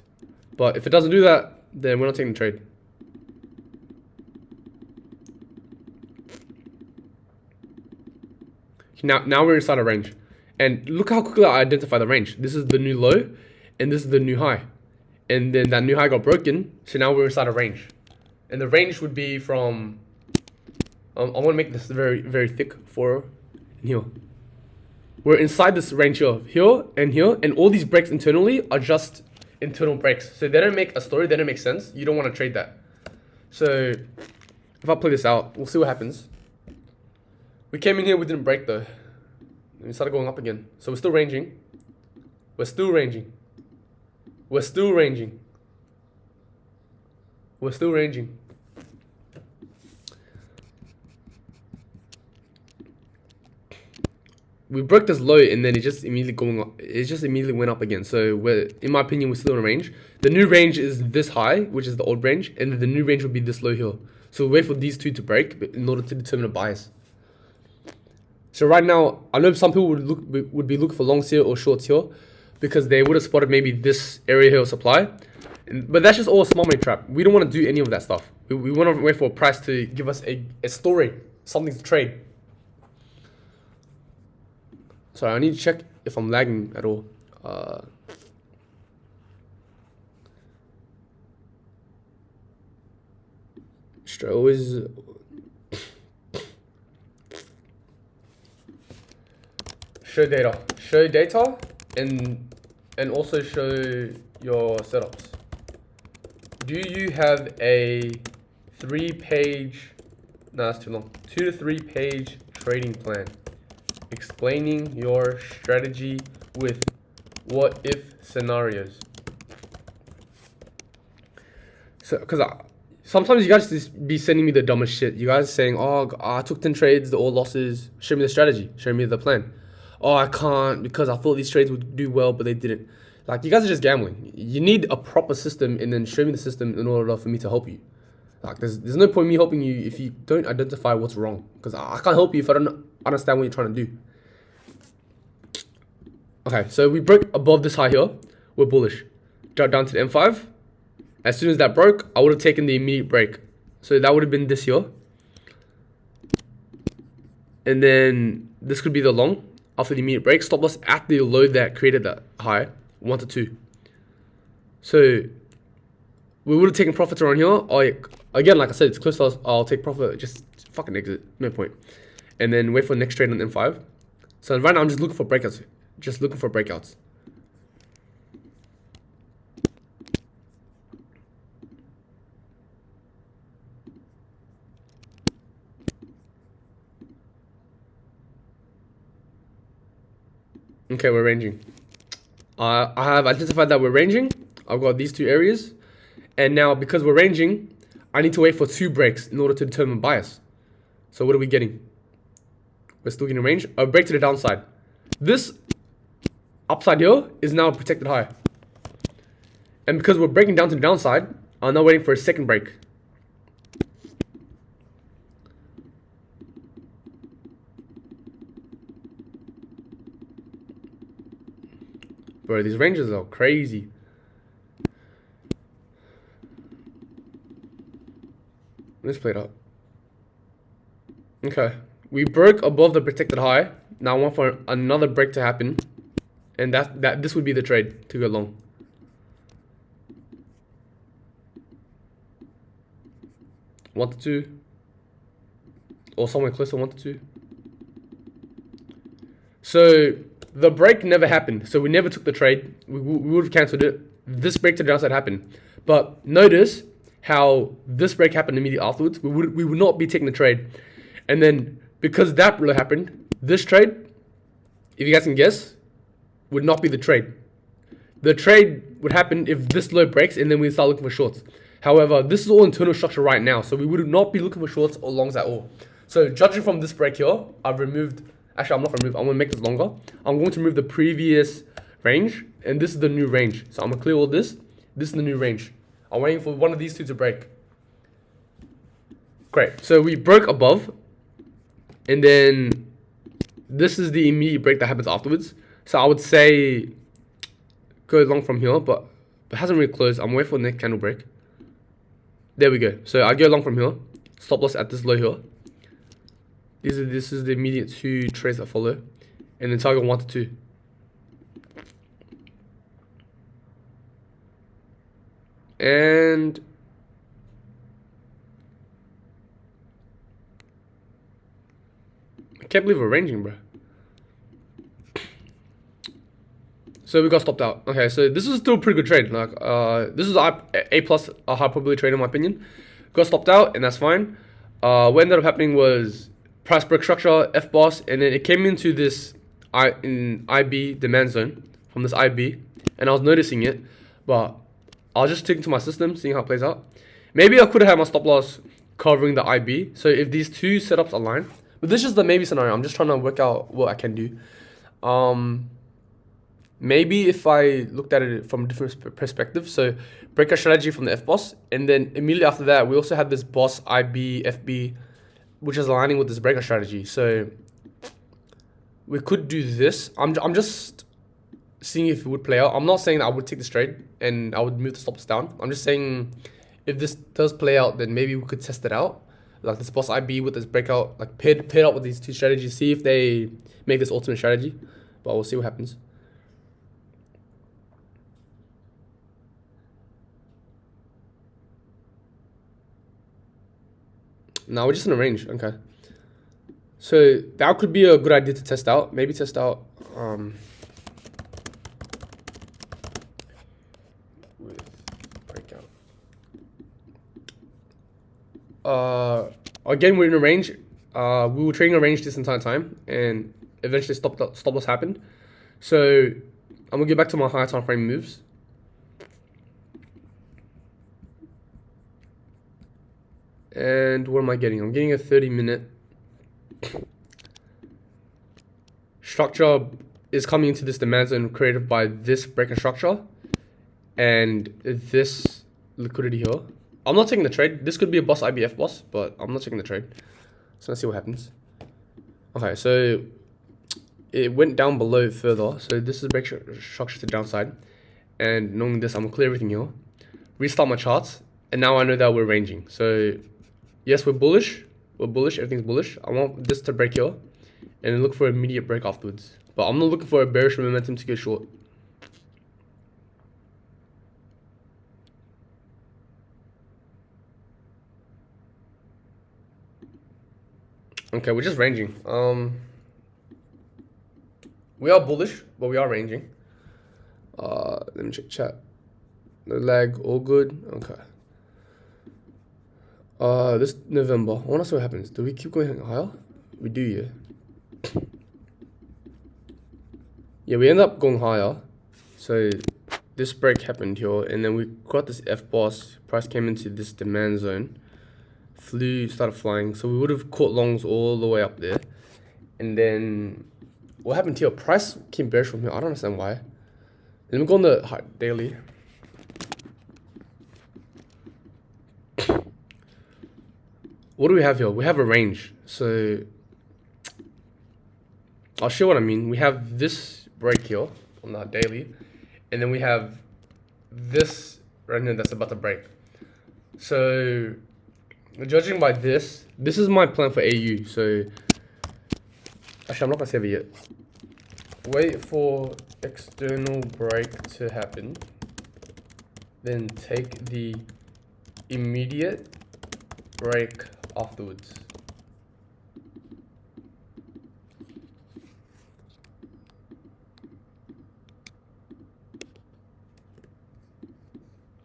But if it doesn't do that, then we're not taking the trade. Now we're inside a range. And look how quickly I identify the range. This is the new low, and this is the new high. And then that new high got broken, so now we're inside a range. And the range would be from... I want to make this very, very thick for here. we're inside this range here, and all these breaks internally are just internal breaks. So they don't make a story, they don't make sense. You don't want to trade that. So if I play this out, we'll see what happens. We came in here, we didn't break though. And we started going up again. So we're still ranging. We're still ranging. We're still ranging. We're still ranging. We broke this low and then it just immediately going up. It just immediately went up again. So we're, in my opinion, we're still in a range. The new range is this high, which is the old range, and then the new range will be this low here. So we'll wait for these two to break in order to determine a bias. So right now, I know some people would be looking for longs here or shorts here because they would have spotted maybe this area here of supply. But that's just all a small money trap. We don't want to do any of that stuff. We want to wait for a price to give us a story, something to trade. Sorry, I need to check if I'm lagging at all. Should I always... show data, and also show your setups. Do you have a 3-page, no, that's too long, 2 to 3 page trading plan explaining your strategy with what if scenarios? So, because sometimes you guys just be sending me the dumbest shit. You guys saying, oh, I took 10 trades, they're all losses. Show me the strategy, show me the plan. Oh, I can't because I thought these trades would do well, but they didn't. Like, you guys are just gambling. You need a proper system and then show me the system in order for me to help you. Like, there's no point in me helping you if you don't identify what's wrong. Because I can't help you if I don't understand what you're trying to do. Okay, so we broke above this high here. We're bullish. Drop down to the M5. As soon as that broke, I would have taken the immediate break. So that would have been this here. And then this could be the long after the immediate break. Stop loss at the low that created that high, 1 to 2. So we would have taken profits around here. Again, like I said, it's close to us. I'll take profit, just fucking exit, no point. And then wait for the next trade on M5. So right now I'm just looking for breakouts. Just looking for breakouts. Okay, we're ranging. I have identified that we're ranging. I've got these two areas. And now because we're ranging, I need to wait for 2 breaks in order to determine bias. So what are we getting? We're still getting range. A break to the downside. This upside here is now a protected high. And because we're breaking down to the downside, I'm now waiting for a second break. Bro, these ranges are crazy. Let's play it out. Okay. We broke above the protected high. Now I want for another break to happen. And this would be the trade to go long. One to two. Or somewhere close to 1 to 2. So the break never happened. So we never took the trade. We would have cancelled it. This break to the downside happened. But notice how this break happened immediately afterwards. We would not be taking the trade. And then because that really happened, this trade, if you guys can guess, would not be the trade. The trade would happen if this low breaks and then we start looking for shorts. However, this is all internal structure right now. So we would not be looking for shorts or longs at all. So judging from this break here, I've removed, actually I'm not going to remove, I'm going to make this longer. I'm going to remove the previous range and this is the new range. So I'm going to clear all this. This is the new range. I'm waiting for one of these two to break. Great. So we broke above and then this is the immediate break that happens afterwards. So I would say go long from here, but it hasn't really closed. I'm waiting for the next candle break. There we go. So I go long from here. Stop loss at this low here. This is the immediate 2 trades that follow. And then target 1 to 2. And I can't believe we're ranging, bro. So we got stopped out. Okay, so this is still a pretty good trade. Like, this is A plus, a high probability trade in my opinion. Got stopped out, and that's fine. What ended up happening was price break structure, F boss, and then it came into this IB demand zone from this IB, and I was noticing it, but I was just sticking to my system, seeing how it plays out. Maybe I could have had my stop loss covering the IB. So if these two setups align, but this is the maybe scenario. I'm just trying to work out what I can do. Maybe if I looked at it from a different perspective, so breakout strategy from the F boss, and then immediately after that, we also had this boss IB, FB, which is aligning with this breakout strategy. So we could do this. I'm just seeing if it would play out. I'm not saying that I would take this trade and I would move the stops down. I'm just saying if this does play out, then maybe we could test it out. Like this boss IB with this breakout, like paired up with these two strategies, see if they make this ultimate strategy. But we'll see what happens. Now we're just in a range, okay. So that could be a good idea to test out. Maybe test out with breakout. Again, we're in a range. We were trading a range this entire time, and eventually stop loss happened. So I'm gonna get back to my higher time frame moves. And what am I getting? I'm getting a 30-minute structure is coming into this demand zone created by this breaker structure and this liquidity here. I'm not taking the trade. This could be a boss IBF boss, but I'm not taking the trade. So let's see what happens. Okay, so it went down below further. So this is a breaker structure to the downside. And knowing this, I'm gonna clear everything here, restart my charts, and now I know that we're ranging. So yes, we're bullish. We're bullish. Everything's bullish. I want this to break here and look for an immediate break afterwards. But I'm not looking for a bearish momentum to go short. Okay, we're just ranging. We are bullish, but we are ranging. Let me check chat. No lag, all good. Okay. This November, I want to see what happens. Do we keep going higher? We do, yeah. Yeah, we end up going higher. So this break happened here, and then we got this F boss. Price came into this demand zone, started flying. So we would have caught longs all the way up there, and then what happened here? Price came bearish from here. I don't understand why. Then we go on the daily. What do we have here? We have a range. So I'll show what I mean. We have this break here on the daily, and then we have this right here that's about to break. So judging by this is my plan for AU. So actually, I'm not gonna save it yet. Wait for external break to happen, then take the immediate break afterwards.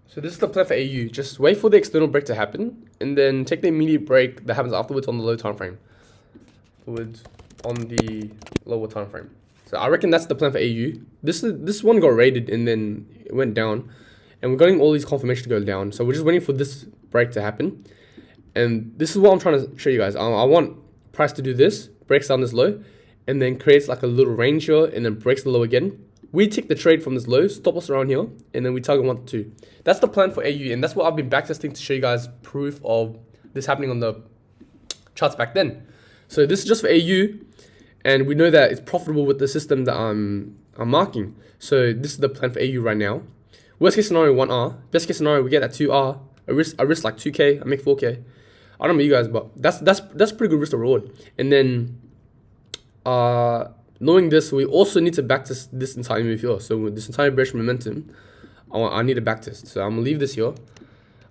So this is the plan for AU. Just wait for the external break to happen, and then take the immediate break that happens afterwards on the low time frame. Afterwards on the lower time frame. So I reckon that's the plan for AU. This one got raided and then it went down, and we're getting all these confirmations to go down. So we're just waiting for this break to happen. And this is what I'm trying to show you guys. I want price to do this, breaks down this low, and then creates like a little range here, and then breaks the low again. We take the trade from this low, stop us around here, and then we target 1 to 2. That's the plan for AU, and that's what I've been backtesting to show you guys proof of this happening on the charts back then. So this is just for AU, and we know that it's profitable with the system that I'm marking. So this is the plan for AU right now. Worst case scenario 1R. Best case scenario we get that 2R. I risk like 2K. I make 4K. I don't know you guys, but that's pretty good risk to reward. And then knowing this, we also need to backtest this entire move here. So with this entire bearish momentum, I need a backtest. So I'm gonna leave this here.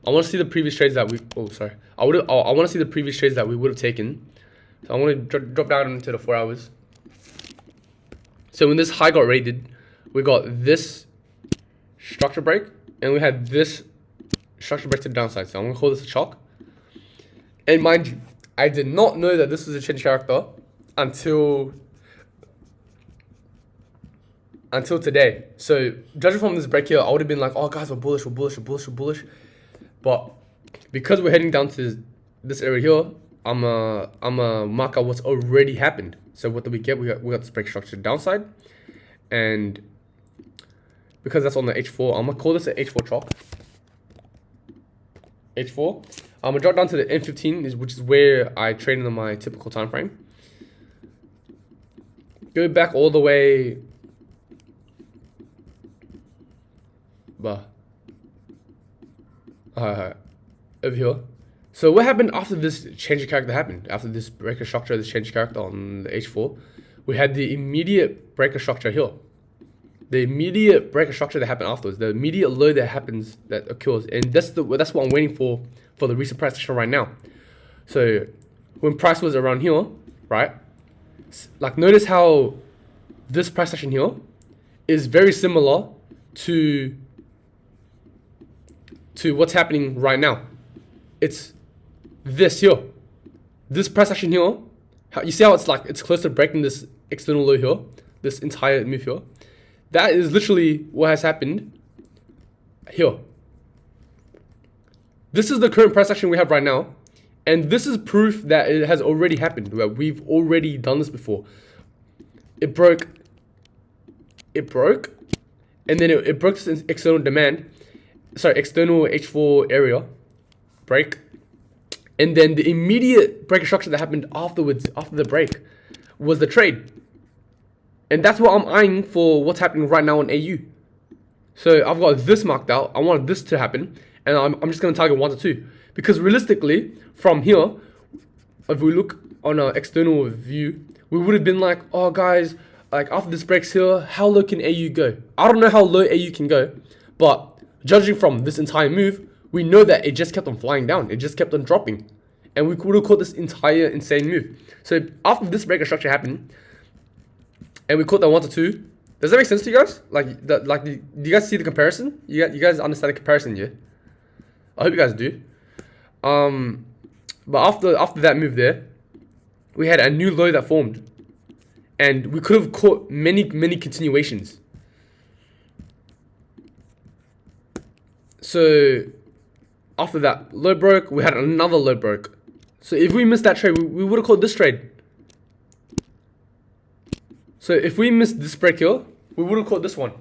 I want to see the previous trades that we. Oh, sorry. I want to see the previous trades that we would have taken. So I want to drop down into the 4 hours. So when this high got raided, we got this structure break, and we had this structure break to the downside. So I'm gonna call this a chalk. And mind you, I did not know that this was a change character until today. So judging from this break here, I would have been like, oh guys, we're bullish. But because we're heading down to this area here, I'm a mark out what's already happened. So what do we get? We got this break structure downside, and because that's on the H4, I'm gonna call this an H4 chalk. H4. I'm gonna drop down to the N15, which is where I trade in my typical time frame. Go back all the way. Over here. So what happened after this change of character happened? After this breaker structure, this change of character on the H4, we had the immediate breaker structure here. The immediate breaker structure that happened afterwards, the immediate low that occurs, and that's what I'm waiting for the recent price action right now. So when price was around here, right? Like notice how this price action here is very similar to what's happening right now. It's this here, this price action here. You see how it's close to breaking this external low here, this entire move here. That is literally what has happened here. This is the current price action we have right now, and this is proof that it has already happened. Where we've already done this before. It broke, and then it broke this external demand. Sorry, external H4 area break, and then the immediate break structure that happened afterwards, after the break, was the trade. And that's what I'm eyeing for what's happening right now on AU. So I've got this marked out. I want this to happen, and I'm just going to target 1 to 2. Because realistically, from here, if we look on an external view, we would have been like, oh guys, like after this breaks here, how low can AU go? I don't know how low AU can go, but judging from this entire move, we know that it just kept on flying down. It just kept on dropping. And we could have caught this entire insane move. So after this breaker structure happened, and we caught that 1 to 2. Does that make sense to you guys? Do you guys see the comparison? You guys understand the comparison, yeah? I hope you guys do. But after that move there, we had a new low that formed, and we could have caught many continuations. So after that low broke, we had another low broke. So if we missed that trade, we would have caught this trade. So if we missed this break here, we would have caught this one.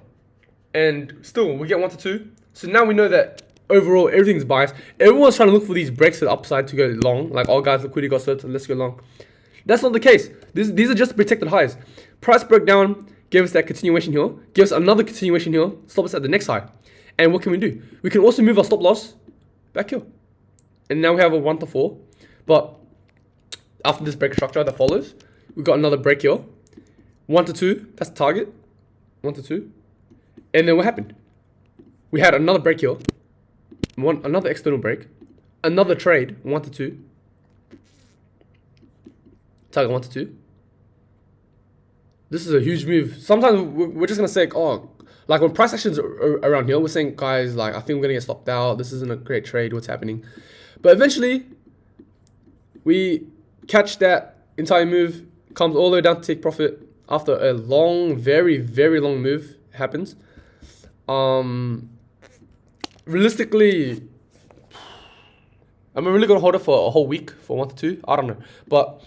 And still, we get 1 to 2. So now we know that overall, everything's biased. Everyone's trying to look for these breaks to the upside to go long. Like, oh guys, liquidity got served, let's go long. That's not the case. These are just protected highs. Price broke down, gave us that continuation here. Give us another continuation here. Stop us at the next high. And what can we do? We can also move our stop loss back here. And now we have a 1 to 4. But after this break structure that follows, we got another break here. 1 to 2, that's the target. 1 to 2. And then what happened? We had another break here. Another external break. Another trade, 1 to 2. Target 1 to 2. This is a huge move. Sometimes we're just going to say, oh, like when price actions are around here, we're saying, guys, like, I think we're going to get stopped out. This isn't a great trade. What's happening? But eventually, we catch that entire move, comes all the way down to take profit after a long, very, very long move happens. Realistically, I'm really going to hold it for a whole week, for 1 to 2. I don't know. But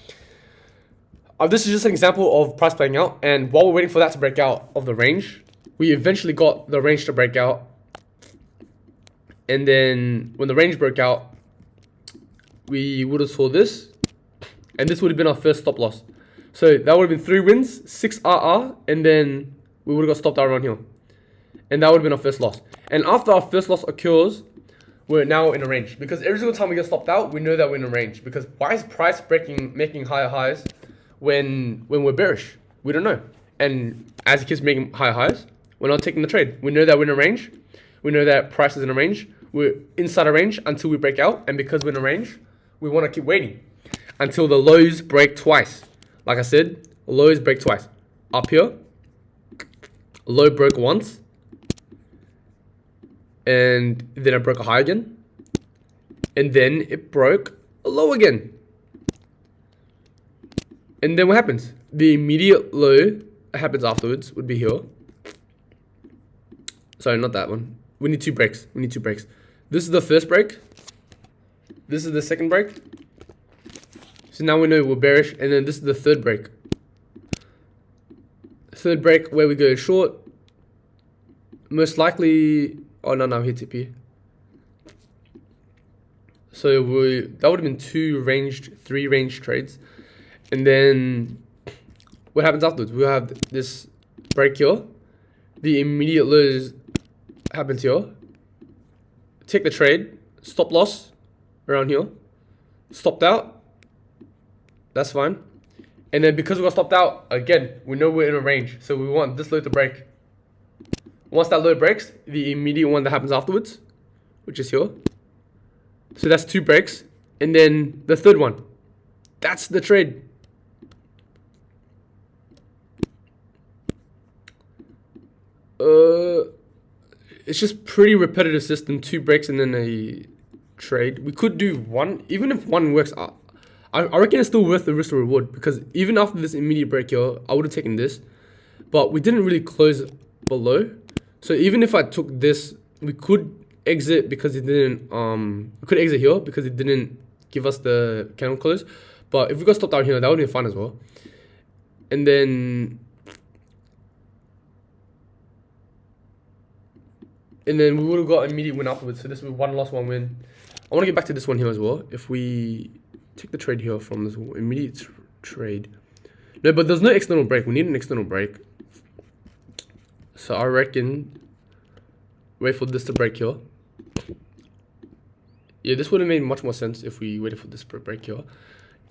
this is just an example of price playing out. And while we're waiting for that to break out of the range, we eventually got the range to break out. And then when the range broke out, we would have saw this. And this would have been our first stop loss. So that would have been 3 wins, 6 RR, and then we would have got stopped out around here. And that would have been our first loss. And after our first loss occurs, we're now in a range. Because every single time we get stopped out, we know that we're in a range. Because why is price making higher highs when we're bearish? We don't know. And as it keeps making higher highs, we're not taking the trade. We know that we're in a range. We know that price is in a range. We're inside a range until we break out. And because we're in a range, we want to keep waiting until the lows break twice. Like I said, lows break twice. Up here, low broke once, and then it broke a high again, and then it broke a low again. And then what happens? The immediate low that happens afterwards would be here. Sorry, not that one. We need 2 breaks. We need 2 breaks. This is the first break. This is the second break. So now we know we're bearish, and then this is the third break. Third break where we go short. Most likely, oh no, hit TP. So that would have been 3 ranged trades. And then what happens afterwards? We have this break here. The immediate lows happens here. Take the trade. Stop loss around here. Stopped out. That's fine. And then because we got stopped out, again, we know we're in a range. So we want this low to break. Once that low breaks, the immediate one that happens afterwards, which is here. So that's 2 breaks. And then the third one. That's the trade. It's just pretty repetitive system. 2 breaks and then a trade. We could do 1, even if 1 works. I reckon it's still worth the risk to reward, because even after this immediate break here, I would have taken this, but we didn't really close below. So even if I took this, we could exit because it didn't. We could exit here because it didn't give us the candle close. But if we got stopped out here, that would be fine as well. And then we would have got an immediate win afterwards. So this would be 1 loss, 1 win. I want to get back to this one here as well. If we take the trade here from this immediate trade. No, but there's no external break. We need an external break. So I reckon wait for this to break here. Yeah, this would have made much more sense if we waited for this break here.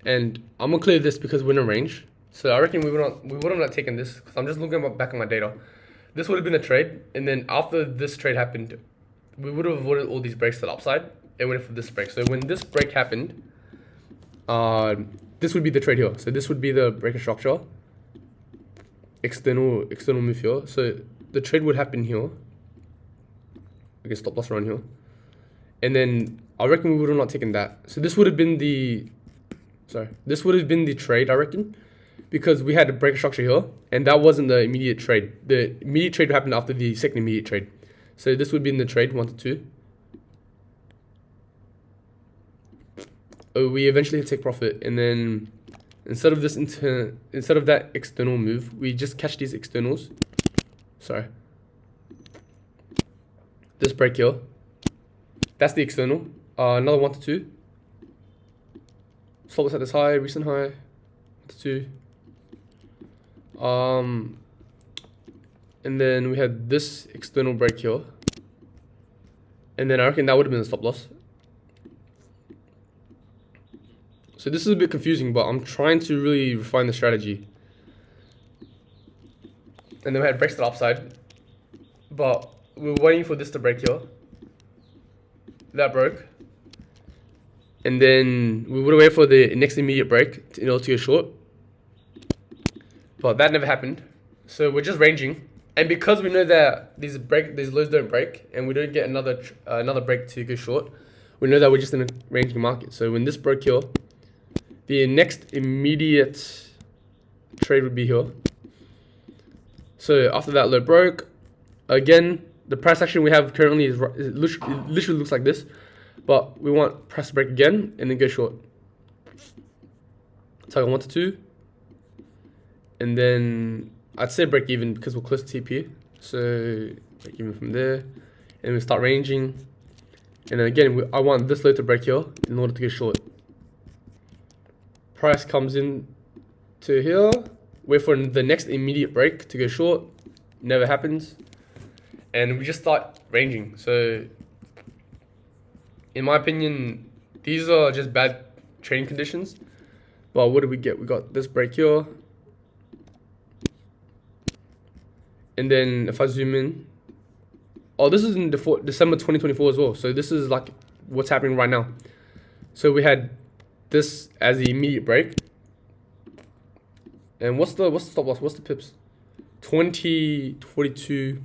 And I'm gonna clear this because we're in a range. So I reckon we wouldn't have taken this, because I'm just looking back at my data. This would have been a trade, and then after this trade happened, we would have avoided all these breaks to the upside and waited for this break. So when this break happened, this would be the trade here. So this would be the breaker structure. External move here. So the trade would happen here. We can stop loss around here. And then I reckon we would have not taken that. So this would have been the trade, I reckon. Because we had a breaker structure here, and that wasn't the immediate trade. The immediate trade happened after the second immediate trade. So this would be in the trade, 1 to 2. We eventually take profit, and then instead of that external move, we just catch these externals. Sorry. This break here. That's the external. Another 1 to 2. Stop loss at this high, recent high. 1 to 2. And then we had this external break here. And then I reckon that would have been a stop loss. So this is a bit confusing, but I'm trying to really refine the strategy. And then we had breaks to the upside. But we were waiting for this to break here. That broke. And then we would have waited for the next immediate break in order to go short. But that never happened. So we're just ranging. And because we know that these lows don't break, and we don't get another break to go short, we know that we're just in a ranging market. So when this broke here, the next immediate trade would be here. So after that low broke, again, the price action we have currently is it literally looks like this. But we want price to break again and then go short. Target 1 to 2. And then I'd say break even because we're close to TP. So break even from there. And we start ranging. And then again, I want this low to break here in order to go short. Price comes in to here. Wait for the next immediate break to go short. Never happens. And we just start ranging. So in my opinion, these are just bad trading conditions. But what did we get? We got this break here. And then if I zoom in, oh, this is in December 2024 as well. So this is like what's happening right now. So we had this as the immediate break. And what's the stop loss? What's the pips? 20 to 42.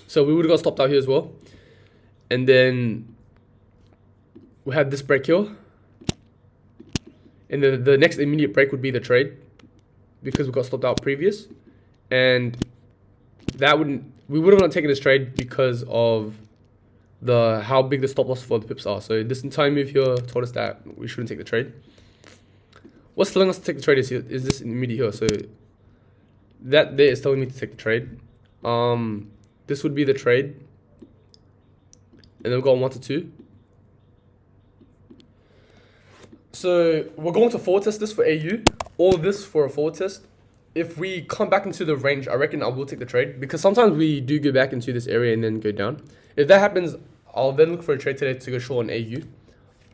So we would have got stopped out here as well. And then we had this break here. And then the next immediate break would be the trade because we got stopped out previous. And we would have not taken this trade because of how big the stop loss for the pips are. So this entire move here told us that we shouldn't take the trade. What's telling us to take the trade is this immediate here. So that there is telling me to take the trade. This would be the trade. And then we've got 1 to 2. So we're going to forward test this for AU. All this for a forward test. If we come back into the range, I reckon I will take the trade. Because sometimes we do go back into this area and then go down. If that happens, I'll then look for a trade today to go short on AU.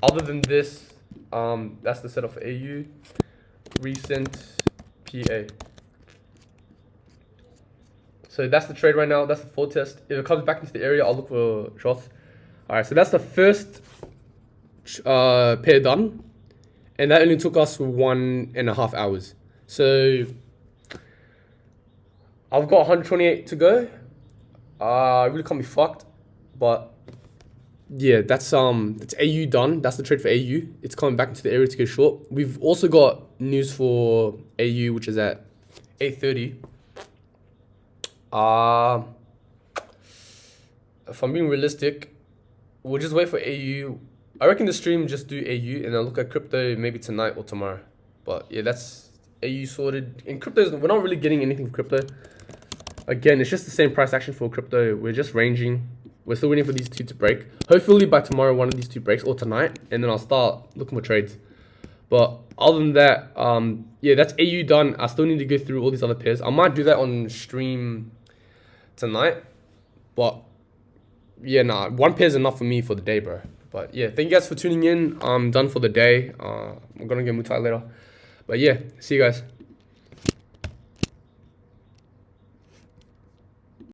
Other than this, that's the setup for AU. Recent PA. So that's the trade right now. That's the forward test. If it comes back into the area, I'll look for shots. All right, so that's the first pair done. And that only took us 1.5 hours. So I've got 128 to go. I really can't be fucked. But yeah, that's AU done. That's the trade for AU. It's coming back into the area to go short. We've also got news for AU, which is at 8:30. If I'm being realistic, we'll just wait for AU. I reckon the stream just do AU and I'll look at crypto maybe tonight or tomorrow. But yeah, that's AU sorted. In crypto, we're not really getting anything for crypto. Again, it's just the same price action for crypto. We're just ranging. We're still waiting for these two to break. Hopefully by tomorrow, one of these two breaks, or tonight, and then I'll start looking for trades. But other than that, yeah, that's AU done. I still need to go through all these other pairs. I might do that on stream tonight. But yeah, nah, one pair is enough for me for the day, bro. But yeah, thank you guys for tuning in. I'm done for the day. I'm gonna get Mutai later. But yeah, see you guys.